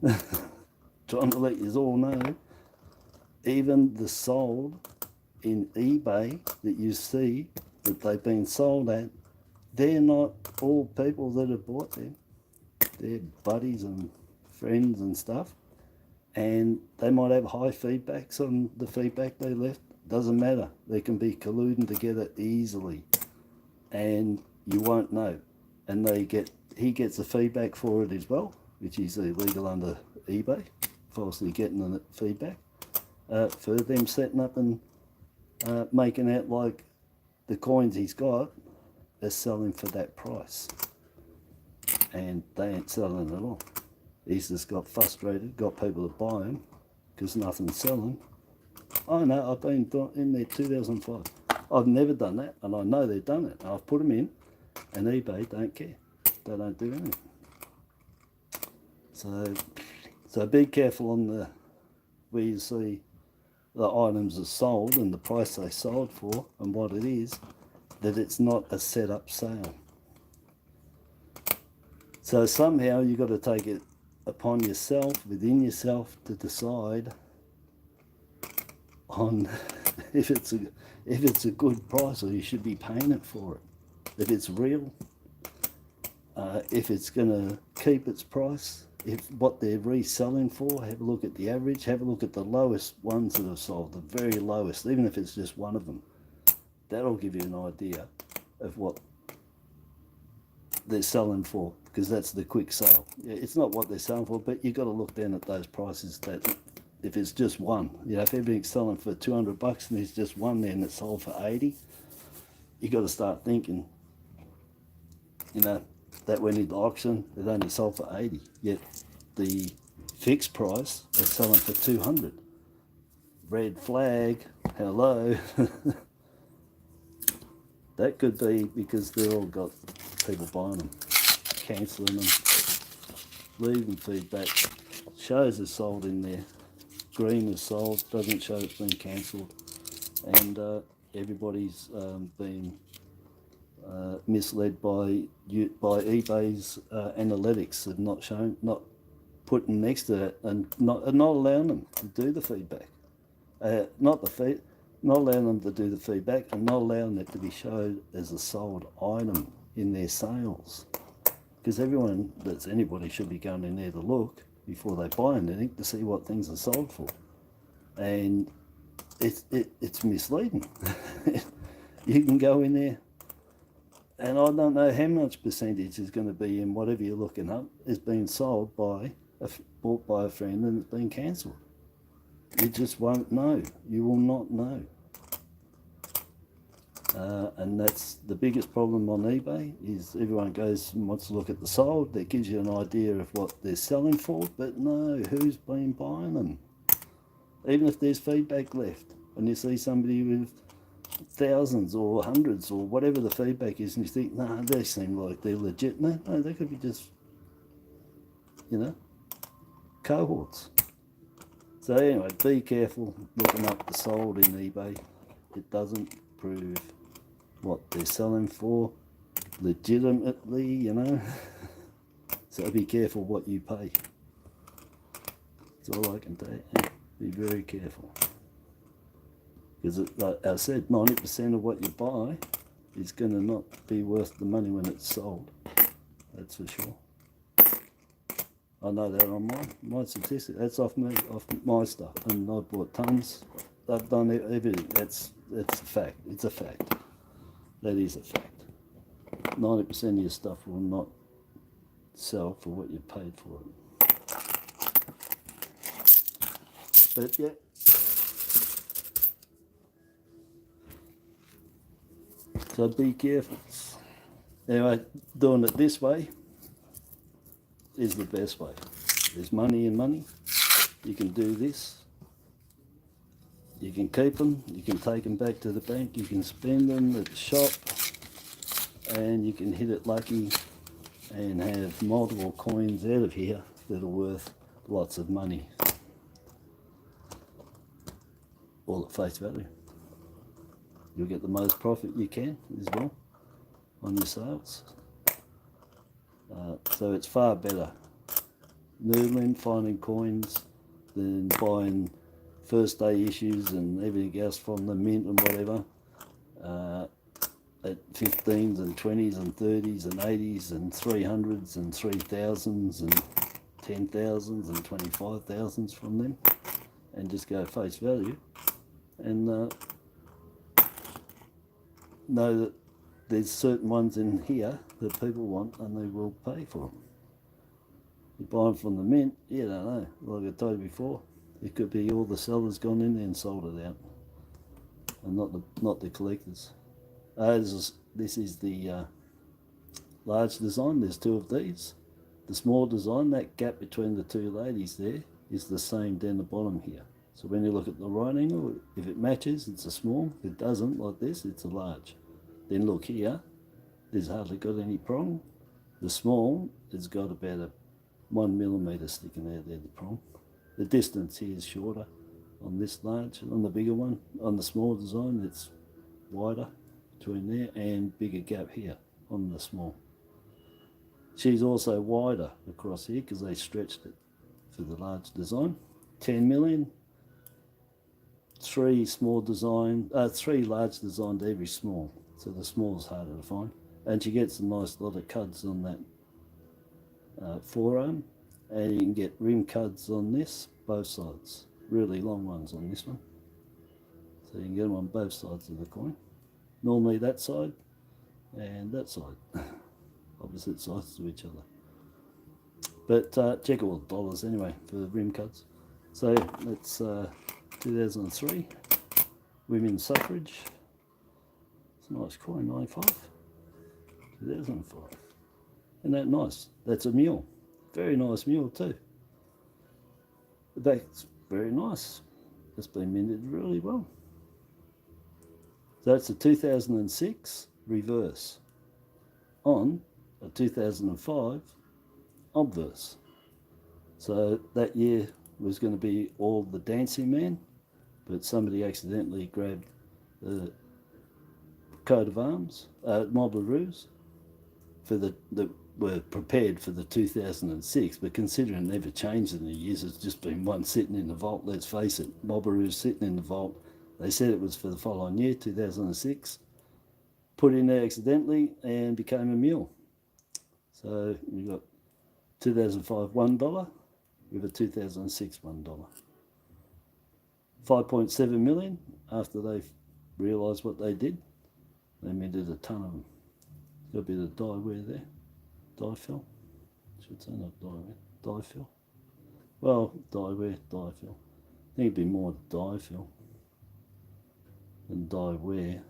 Trying to let you all know, even the sold in eBay that you see that they've been sold at, they're not all people that have bought them. They're buddies and friends and stuff, and they might have high feedbacks on the feedback they left. Doesn't matter. They can be colluding together easily, and you won't know. And he gets the feedback for it as well, which is illegal under eBay, falsely getting the feedback for them setting up and making out like the coins he's got are selling for that price, and they ain't selling at all. He's just got frustrated, got people to buy him because nothing's selling. I know, I've been in there 2005. I've never done that, and I know they've done it. I've put them in, and eBay don't care. They don't do anything. So be careful on the where you see the items are sold and the price they sold for and what it is, that it's not a set up sale. So somehow you've got to take it upon yourself, within yourself, to decide on if it's a good price or you should be paying it for it. If it's real, if it's going to keep its price, if what they're reselling for, have a look at the average, have a look at the lowest ones that have sold, the very lowest, even if it's just one of them. That'll give you an idea of what they're selling for, because that's the quick sale. It's not what they're selling for, but you've got to look down at those prices that if it's just one, you know, if everything's selling for 200 bucks and there's just one there and it's sold for 80, you got to start thinking, you know, that went into auction, it only sold for 80, yet the fixed price is selling for 200. Red flag, hello. That could be because they've all got people buying them, cancelling them, leaving feedback. Shows is sold in there. Green is sold, doesn't show it's been cancelled. And everybody's been misled by eBay's analytics of not showing, not putting next to it and not allowing them to do the feedback. Not allowing them to do the feedback and not allowing it to be showed as a sold item in their sales. Because anybody should be going in there to look before they buy anything to see what things are sold for. And it's misleading. You can go in there, and I don't know how much percentage is going to be in whatever you're looking up is being sold bought by a friend and it's been cancelled. You just won't know. You will not know. And that's the biggest problem on eBay, is everyone goes and wants to look at the sold. That gives you an idea of what they're selling for, but no, who's been buying them? Even if there's feedback left and you see somebody with thousands or hundreds or whatever the feedback is and you think, nah, they seem like they're legit. No, they could be just, you know, cohorts. So anyway, be careful looking up the sold in eBay. It doesn't prove what they're selling for legitimately, you know. So be careful what you pay. That's all I can tell you. Be very careful. Because like I said, 90% of what you buy is going to not be worth the money when it's sold. That's for sure. I know that on my statistic. That's off my stuff, and I've bought tons. I've done everything. That's a fact. It's a fact. That is a fact. 90% of your stuff will not sell for what you paid for it. But yeah. So be careful. Anyway, doing it this way is the best way. There's money in money. You can do this. You can keep them. You can take them back to the bank. You can spend them at the shop. And you can hit it lucky and have multiple coins out of here that are worth lots of money. All at face value. You'll get the most profit you can as well on your sales. So it's far better noodling, finding coins, than buying first day issues and everything else from the mint and whatever at 15s and 20s and 30s and 80s and 300s and 3000s and 10,000s and 25,000s from them, and just go face value and know that there's certain ones in here that people want and they will pay for them. You buy them from the mint, you don't know. Like I told you before, it could be all the sellers gone in there and sold it out, and not the collectors. This is the large design. There's two of these. The small design, that gap between the two ladies there is the same down the bottom here. So when you look at the right angle, if it matches, it's a small. If it doesn't, like this, it's a large. Then look here, there's hardly got any prong. The small has got about a 1 millimeter sticking out there, the prong. The distance here is shorter on this large. On the bigger one, on the small design, it's wider between there and bigger gap here on the small. She's also wider across here because they stretched it for the large design. 10 million. Three large designed every small. So the small is harder to find. And she gets a nice lot of cuds on that forearm. And you can get rim cuds on this, both sides. Really long ones on this one. So you can get them on both sides of the coin. Normally that side and that side. Opposite sides to each other. But check all the dollars anyway for the rim cuds. So that's 2003, women's suffrage. It's a nice coin, 95, 2005. Isn't that nice? That's a mule. Very nice mule too. The back's very nice. It's been minted really well. So that's a 2006 reverse on a 2005 obverse. So that year was going to be all the Dancing Man, but somebody accidentally grabbed the coat of arms, Marlborough for that were prepared for the 2006, but considering it never changed in the years, it's just been one sitting in the vault. Let's face it, Marlborough sitting in the vault. They said it was for the following year, 2006, put in there accidentally and became a mule. So you got 2005 $1 with a 2006 $1. 5.7 million after they realised what they did. They minted a ton of them. Got a bit of dye wear there. Dye fill. Should say not dye wear. Dye fill. Well, dye wear, dye fill. I think it'd be more dye fill than dye wear.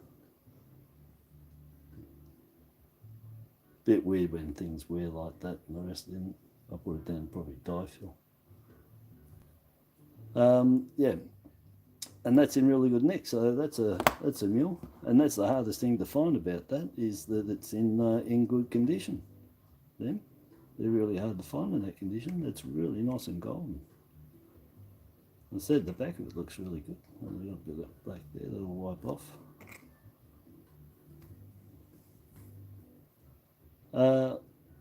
Bit weird when things wear like that and the rest didn't. I put it down probably dye fill. Yeah. And that's in really good nick, so that's a mule, and that's the hardest thing to find about that, is that it's in good condition. They're really hard to find in that condition. It's really nice and golden. I said the back of it looks really good. A little bit of black there that'll wipe off.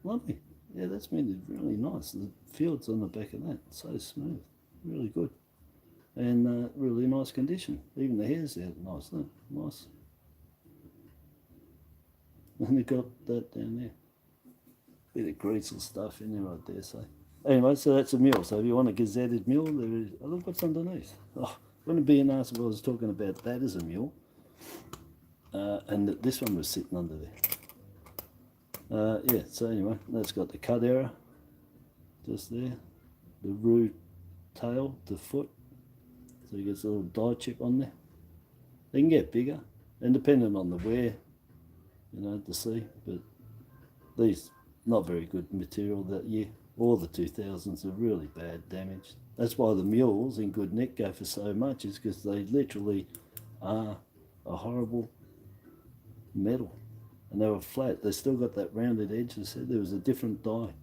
Lovely. Yeah, that's minted really nice. The fields on the back of that, so smooth, really good. And really nice condition. Even the hair's out nice, look, nice. And they got that down there. Bit of grease and stuff in there, I dare say. Anyway, so that's a mule. So if you want a gazetted mule, there is. Oh, look what's underneath. Oh, wouldn't it be nice if I was talking about that as a mule, and that this one was sitting under there. Yeah. So anyway, that's got the cut error just there. The root tail to foot. So you get a little dye chip on there. They can get bigger, and depending on the wear, you know, to see. But these, not very good material that year. All the 2000s are really bad damage. That's why the mules in good nick go for so much, is because they literally are a horrible metal. And they were flat. They still got that rounded edge. They said there was a different dye.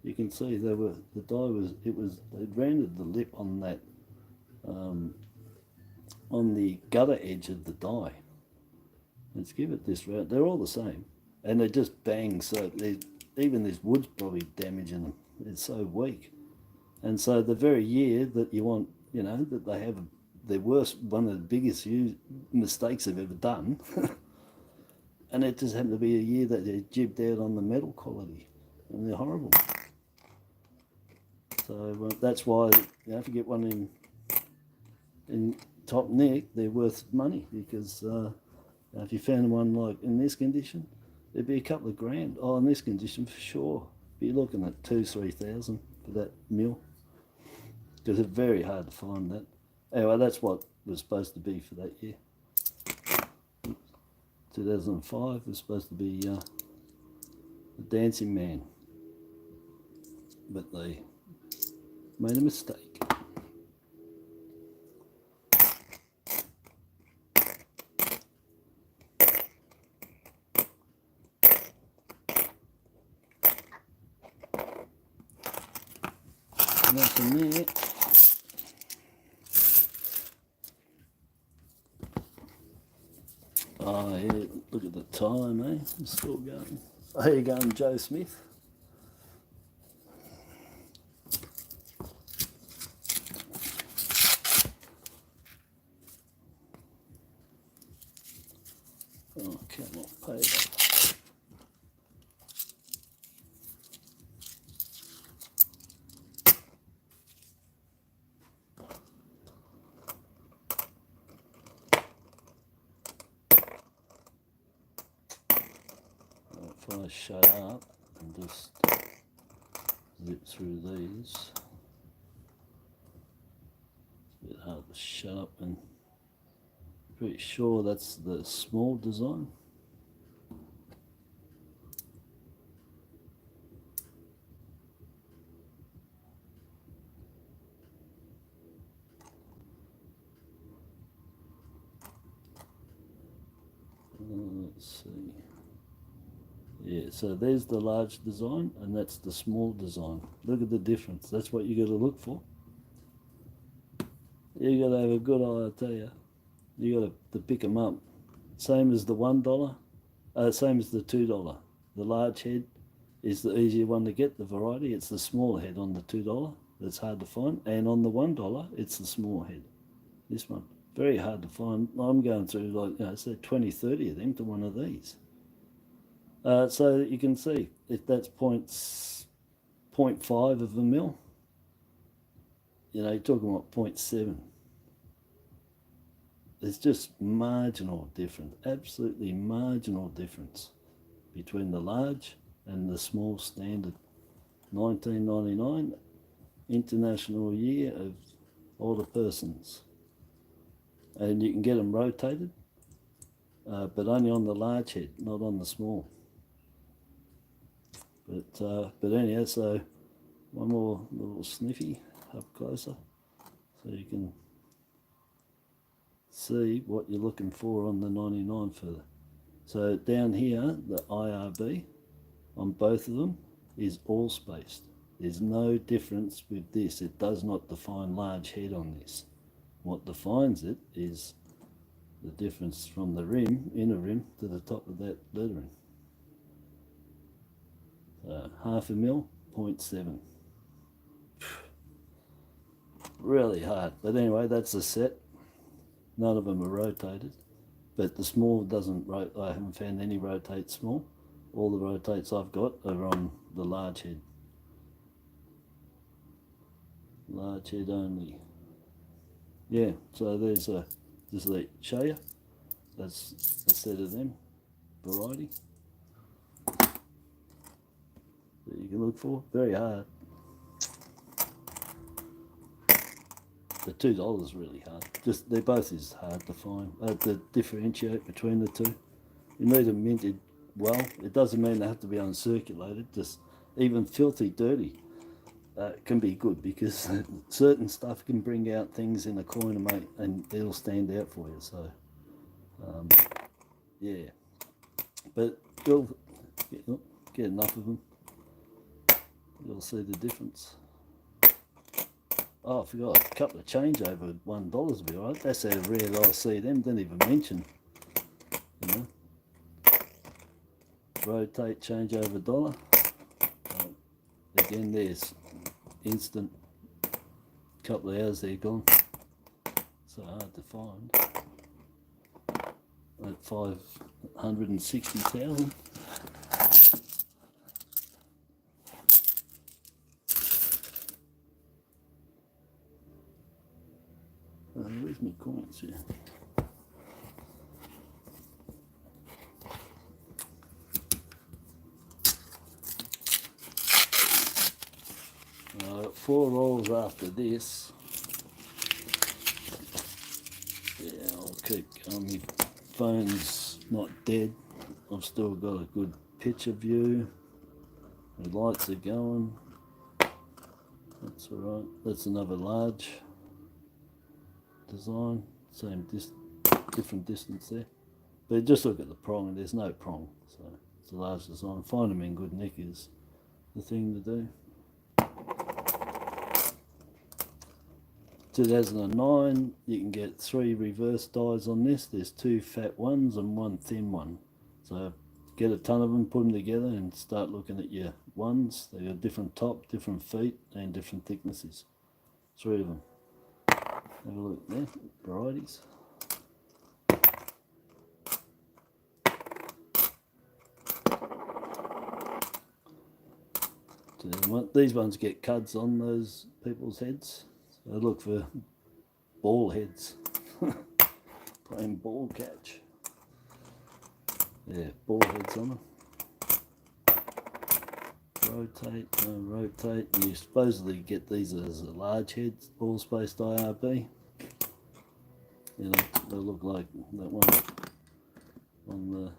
You can see the dye was, they'd rounded the lip on that, on the gutter edge of the die. Let's give it this round. They're all the same, and they just bang. So even this wood's probably damaging them. It's so weak, and so the very year that you want, you know, that they have their worst, one of the biggest mistakes they've ever done, and it just happened to be a year that they jibbed out on the metal quality, and they're horrible. So that's why, you know, if you get one in top nick, they're worth money, because if you found one like in this condition, it'd be a couple of grand. Oh, in this condition for sure, be looking at 2,000-3,000 for that mule, because it's very hard to find that. Anyway, that's what was supposed to be for that year. 2005 was supposed to be the Dancing Man, but they made a mistake. Nothing there. Oh yeah, look at the time, eh? It's still going. How you going, Joe Smith? Oh, come on, pay that. If I shut up and just zip through these. bit hard to shut up, and pretty sure that's the small design. Let's see. Yeah, so there's the large design and that's the small design. Look at the difference. That's what you got to look for. You got to have a good eye, I tell you. You got to pick them up. Same as the $1, same as the $2. The large head is the easier one to get, the variety. It's the smaller head on the $2 that's hard to find. And on the $1, it's the small head. This one, very hard to find. I'm going through like, say 20, 30 of them to one of these. So that you can see if that's 0.5 of a mil, you're talking about 0.7. There's just marginal difference, absolutely marginal difference between the large and the small standard. 1999, International Year of Older Persons. And you can get them rotated, but only on the large head, not on the small. But anyhow, so one more little sniffy up closer, so you can see what you're looking for on the 99 further. So down here, the IRB on both of them is all spaced. There's no difference with this. It does not define large head on this. What defines it is the difference from the rim, inner rim, to the top of that lettering. Half a mil, 0.7. Really hard. But anyway, that's a set. None of them are rotated. But the small doesn't rotate. I haven't found any rotate small. All the rotates I've got are on the large head. Large head only. Yeah, so there's a, just to show you. That's a set of them. Variety. That you can look for. Very hard. The $2 is really hard. Just they're both as hard to find. To differentiate between the two. You need them minted well. It doesn't mean they have to be uncirculated. Just even filthy dirty can be good, because certain stuff can bring out things in a coin, mate, and it'll stand out for you. So yeah, but you'll get enough of them. You'll see the difference. Oh, I forgot, a couple of change over $1 will be alright. That's how rare that I see them. Don't even mention, Rotate, change over $1. Again, there's instant. Couple of hours they're gone. So hard to find. At 560,000. Where's my coins here? Got 4 rolls after this. Yeah, I'll keep going. My phone's not dead. I've still got a good picture view. The lights are going. That's alright. That's another large design. Same different distance there. But just look at the prong. There's no prong. So it's a large design. Find them in good nick is the thing to do. 2009, you can get 3 reverse dies on this. There's 2 fat ones and 1 thin one. So get a ton of them, put them together and start looking at your ones. They got different top, different feet and different thicknesses. 3 of them. Have a look there, varieties. These ones get cuds on those people's heads. So look for ball heads. Playing ball catch. Yeah, ball heads on them. Rotate, rotate. You supposedly get these as a large head, ball spaced IRB. You know, they look like that one on the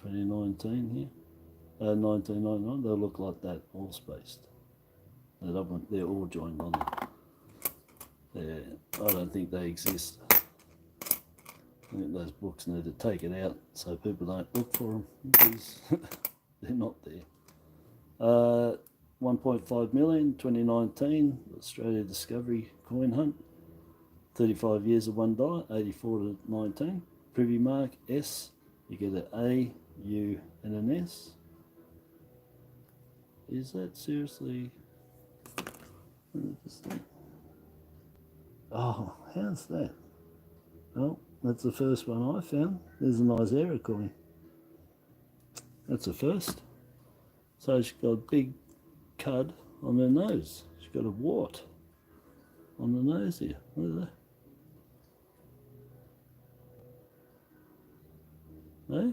2019 here, 1999. They look like that, all spaced. They're all joined on there. I don't think they exist. I think those books need to take it out so people don't look for them because they're not there. 1.5 million, 2019, Australia Discovery Coin Hunt. 35 years of $1, 84 to 19. Privy mark S, you get an A, U, and an S. Is that seriously? Oh, how's that? Well, that's the first one I found. There's a nice error coin. That's a first. So she's got a big cud on her nose. She's got a wart on the nose here. Look at that. Eh?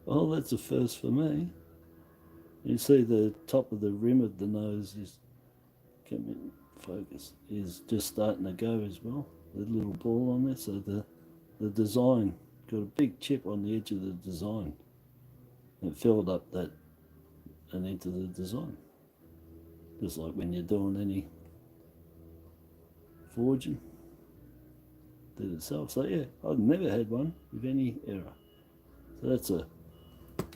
Well, that's a first for me. You see the top of the rim of the nose is, come in focus, is just starting to go as well. The little ball on there, so the design, got a big chip on the edge of the design. It filled up that and into the design. Just like when you're doing any forging. Did itself. So yeah, I've never had one with any error. So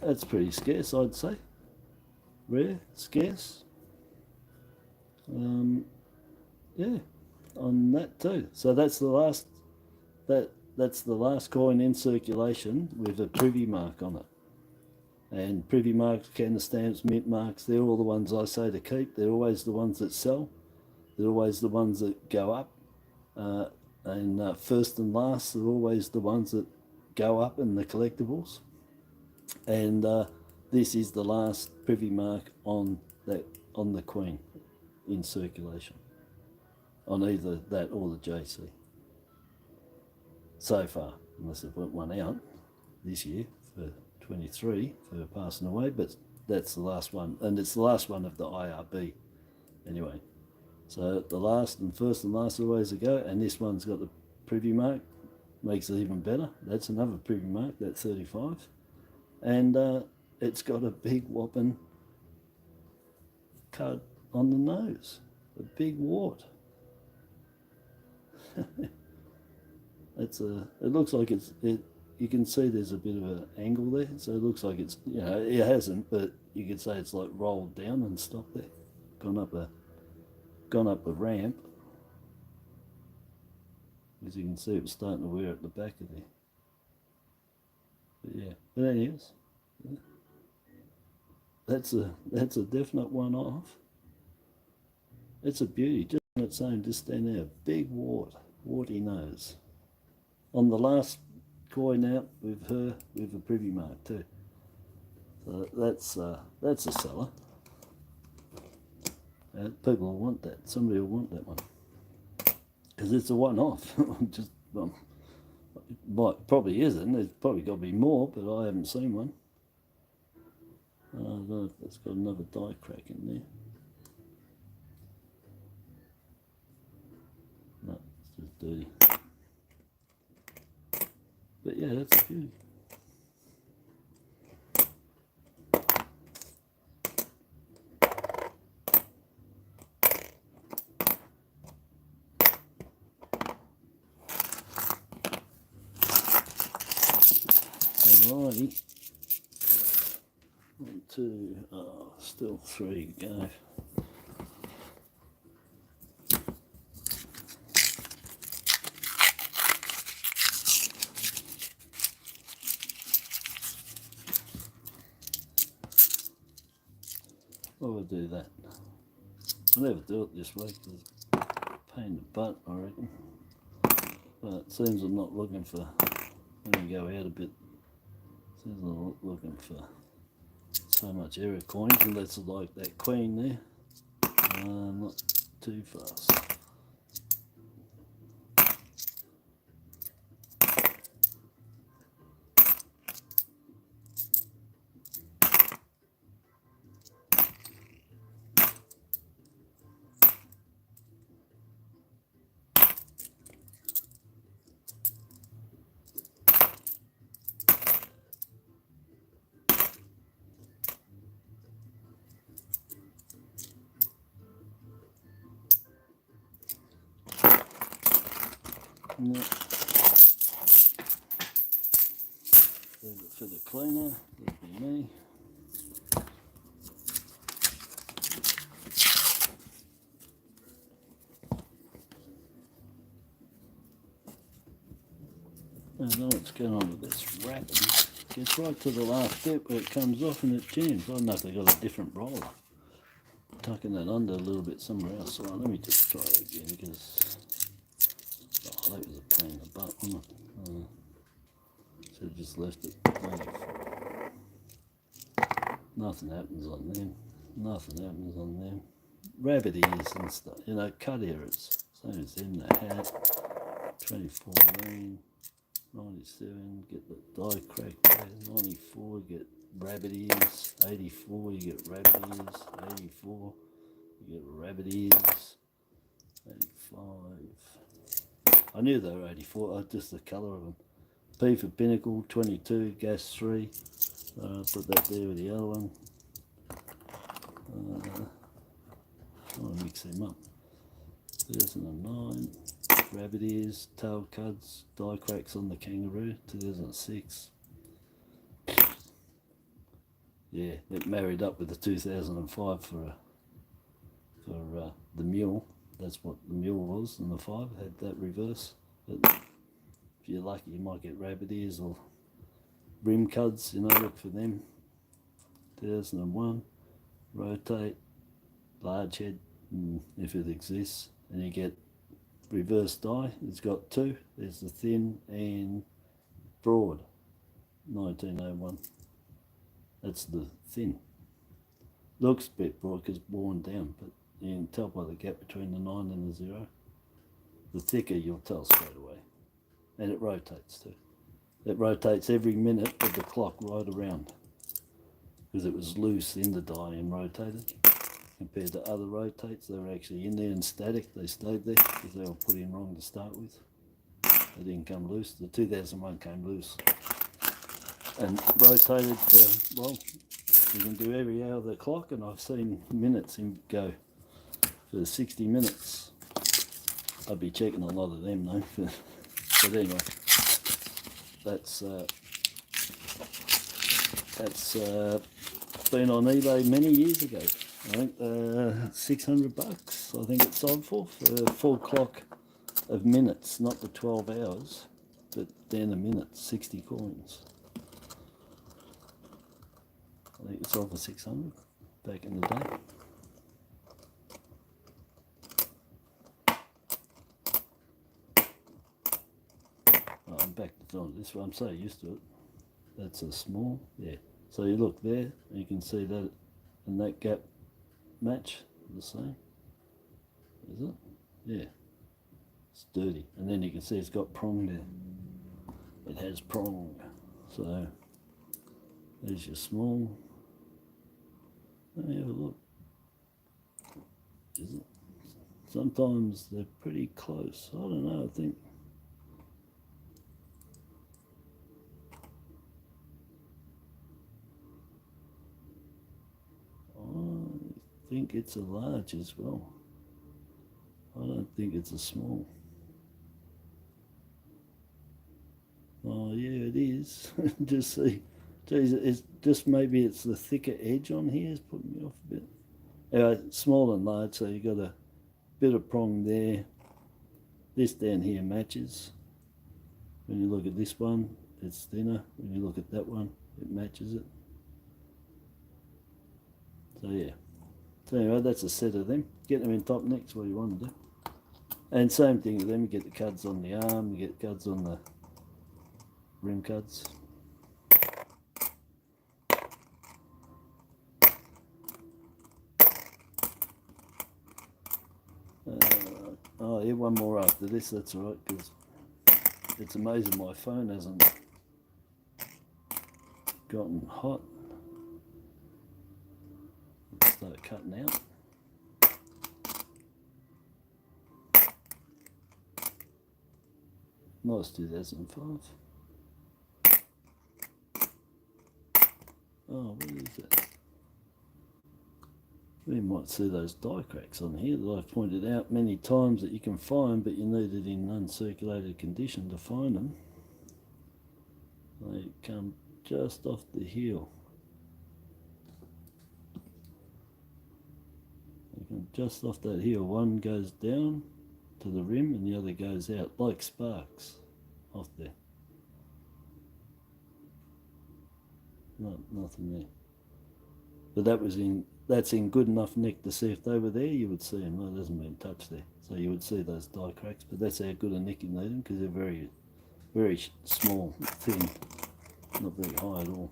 that's pretty scarce, I'd say. Rare, scarce. Yeah, on that too. So that's the last that's the last coin in circulation with a privy mark on it. And privy marks, canner stamps, mint marks, they're all the ones I say to keep. They're always the ones that sell. They're always the ones that go up. And first and last are always the ones that go up in the collectibles. And this is the last privy mark on the Queen in circulation, on either that or the JC. So far, unless they put one out this year for 23 for passing away, but that's the last one, and it's the last one of the IRB anyway. So the last and first and last always a go, and this one's got the privy mark, makes it even better. That's another privy mark, that's 35. And it's got a big whopping cut on the nose, a big wart. It looks like you can see there's a bit of an angle there, so it looks like it's, you know, it hasn't, but you could say it's like rolled down and stopped there, gone up a ramp. As you can see, it was starting to wear at the back of there. But yeah, but anyways, yeah. That's a definite one off. It's a beauty, just on its own, just stand there, big warty nose. On the last coin out with her, with a privy mark too. So that's a seller. People will want that. Somebody will want that one because it's a one-off. Just probably isn't. There's probably got to be more, but I haven't seen one. I don't know if it's got another die crack in there. No, it's just dirty. But yeah, that's a beauty. Alrighty. 1, 2, still 3 to go. I would do that. I'll never do it this way because it's a pain in the butt, I reckon. But it seems I'm not looking for, let me go out a bit. Seems I'm not looking for so much error coins, and that's like that Queen there. Not too fast. Yeah. Leave it for the cleaner. That'd be me. I don't know what's going on with this wrapping. It gets right to the last step where it comes off and it jams. I don't know if they've got a different roller. Tucking that under a little bit somewhere else. So let me just try it again because that was a pain in the butt, wasn't it? Should have just left it. Nothing happens on them. Nothing happens on them. Rabbit ears and stuff, you know, cut errors. Same as in the hat. 2014, 97, get the die crack there. 94, get rabbit ears. 84, you get rabbit ears. 84, you get rabbit ears. 85. I knew they were 84, just the colour of them. P for Pinnacle, 22, gas 3. Put that there with the other one. I want to mix them up. 2009, rabbit ears, tail cuds, die cracks on the kangaroo, 2006. Yeah, it married up with the 2005 for the mule. That's what the mule was, and the 5 had that reverse. But if you're lucky, you might get rabbit ears or rim cuds, you know, look for them. 2001, rotate, large head, if it exists, and you get reverse die. It's got 2. There's the thin and broad. 1901. That's the thin. Looks a bit broad because worn down, but you can tell by the gap between the 9 and the 0. The thicker, you'll tell straight away. And it rotates too. It rotates every minute of the clock right around because it was loose in the die and rotated. Compared to other rotates, they were actually in there and static. They stayed there because they were put in wrong to start with. They didn't come loose. The 2001 came loose and rotated for, well, you can do every hour of the clock, and I've seen minutes go for 60 minutes. I'd be checking a lot of them though. But anyway, that's been on eBay many years ago. I think $600 I think it sold for a full clock of minutes, not the 12 hours, but then a minute, 60 coins. I think it sold for 600 back in the day. Oh, I'm back to doing this one. I'm so used to it. That's a small, yeah. So you look there, and you can see that and that gap match the same. Is it? Yeah. It's dirty. And then you can see it's got prong there. It has prong. So there's your small. Let me have a look. Is it? Sometimes they're pretty close. I don't know, I think. I think it's a large as well. I don't think it's a small. Oh yeah, it is. Just see. Geez, it's just maybe it's the thicker edge on here is putting me off a bit. Anyway, small and large, so you got a bit of prong there. This down here matches. When you look at this one, it's thinner. When you look at that one, it matches it. So yeah. So anyway, that's a set of them. Get them in top necks, what you want to do. And same thing with them, you get the cuds on the arm, you get cuds on the rim cuds. Oh yeah, one more after this, that's all right, because it's amazing my phone hasn't gotten hot. Start cutting out. Nice 2005. Oh, what is that? We might see those die cracks on here that I've pointed out many times that you can find, but you need it in uncirculated condition to find them. They come just off the heel. They come just off that heel. One goes down to the rim and the other goes out like sparks off there. Nothing there. But that's in good enough nick to see if they were there, you would see them. No, it hasn't been touched there. So you would see those die cracks, but that's how good a nick you need them because they're very, very small, thin, not very high at all.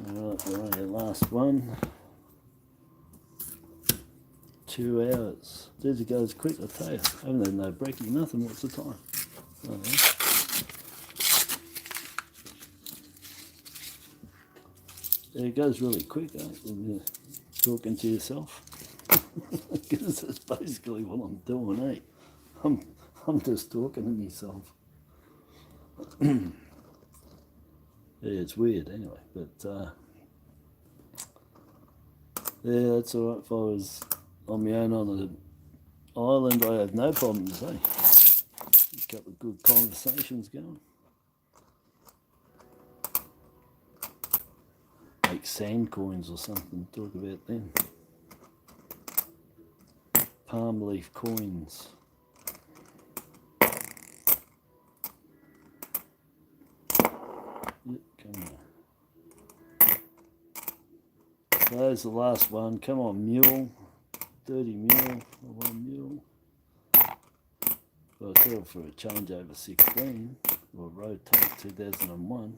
Alright, we're on our last one. 2 hours. Geez, it goes quick, I tell you. I haven't had no brekkie, nothing. What's the time? I don't know. Yeah, it goes really quick, eh? When you're talking to yourself. Because that's basically what I'm doing, eh? I'm just talking to myself. Yeah, it's weird anyway, but yeah, that's alright. If I was on my own on an island, I have no problems, eh? A couple of good conversations going. Make sand coins or something, talk about them. Palm leaf coins. Yep, come on. So there's the last one. Come on, mule. Dirty mule. I want a mule. Well, I thought for a changeover 16 or rotate 2001.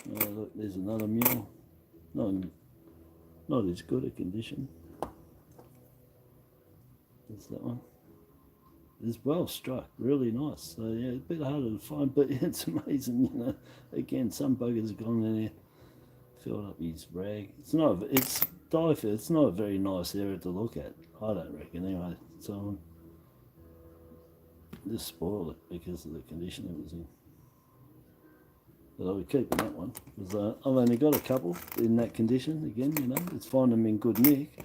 Oh, look, there's another mule. Not as good a condition. There's that one. It's well struck, really nice. So yeah, it's a bit harder to find, but it's amazing, you know. Again, some buggers have gone in there, filled up his rag. It's not a very nice area to look at, I don't reckon anyway. So just spoil it because of the condition it was in. But I'll be keeping that one because I've only got a couple in that condition. Again, you know, it's fine them in good nick,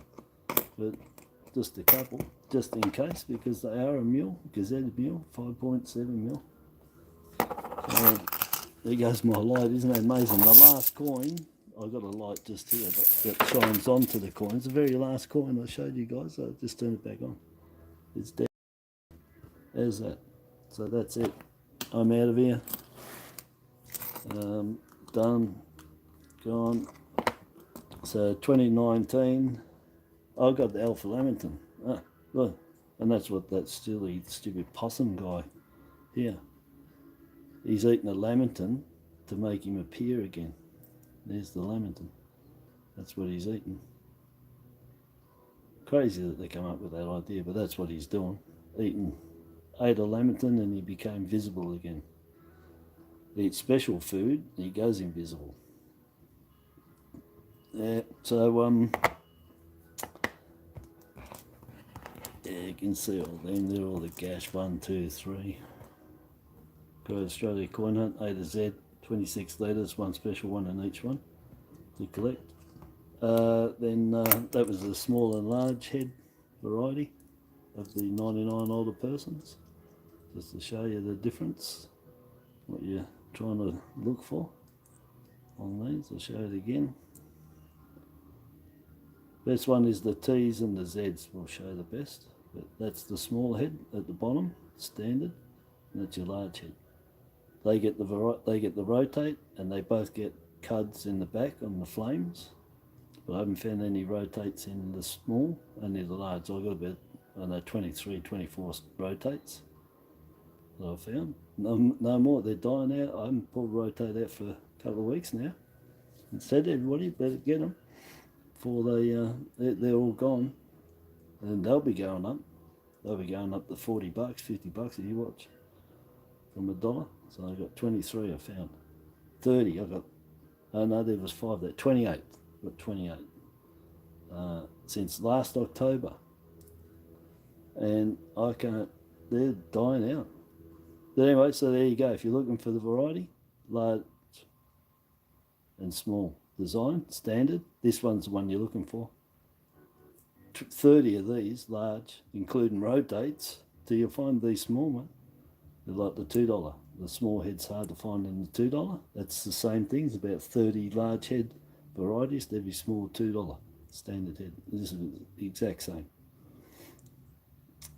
but just a couple, just in case, because they are a mule, gazetted mule, 5.7 mil. So there goes my light. Isn't that amazing? The last coin, I've got a light just here, but that shines onto the coin. It's the very last coin I showed you guys. So I'll just turn it back on. It's dead. There's that. So that's it. I'm out of here. Done, gone. So 2019, I got the Alpha Lamington. Ah, look, and that's what that silly, stupid possum guy here. He's eating a Lamington to make him appear again. There's the Lamington. That's what he's eating. Crazy that they come up with that idea, but that's what he's doing. Ate a Lamington and he became visible again. He eats special food, he goes invisible. Yeah, so yeah, you can see all them. They're all the gash 1, 2, 3. Got Australia Coin Hunt A to Z, 26 litres, one special one in each one to collect. Then that was the small and large head variety of the 99 older persons, just to show you the difference, what you're trying to look for on these. I'll show it again. Best one is the T's and the Z's will show the best, but that's the small head at the bottom, standard, and that's your large head. They get the rotate, and they both get cuds in the back on the flames, but I haven't found any rotates in the small, only the large. I got about, I don't know, 23, 24 rotates that I found. No more, they're dying out. I haven't pulled rotate out for a couple of weeks now. Instead, everybody better get them before they're all gone, and they'll be going up. They'll be going up to $40, $50 if you watch, from $1. So I got 23 I found. 30 I got, oh no, there was 5 there. 28, got 28 since last October. And I can't they're dying out. But anyway, so there you go. If you're looking for the variety, large and small design, standard, this one's the one you're looking for. 30 of these, large, including road dates, till you find these small ones. They're like the $2. The small head's hard to find in the $2. That's the same thing. It's about 30 large head varieties to every small $2 standard head. This is the exact same.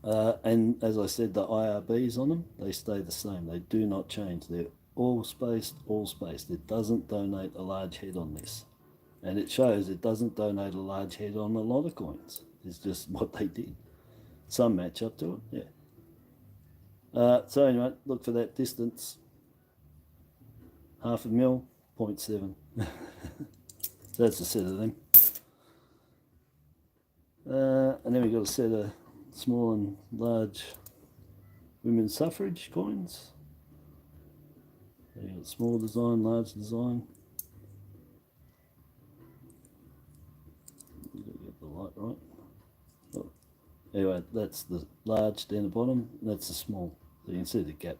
And as I said, the IRBs on them, they stay the same. They do not change. They're all spaced, all spaced. It doesn't donate a large head on this. And it shows it doesn't donate a large head on a lot of coins. It's just what they did. Some match up to it, yeah. So anyway, look for that distance. 0.5 mil, 0.7. That's a set of them. And then we've got a set of small and large women's suffrage coins. There you got small design, large design. You've got to get the light right. Oh. Anyway, that's the large down the bottom, and that's the small. So you can see the gap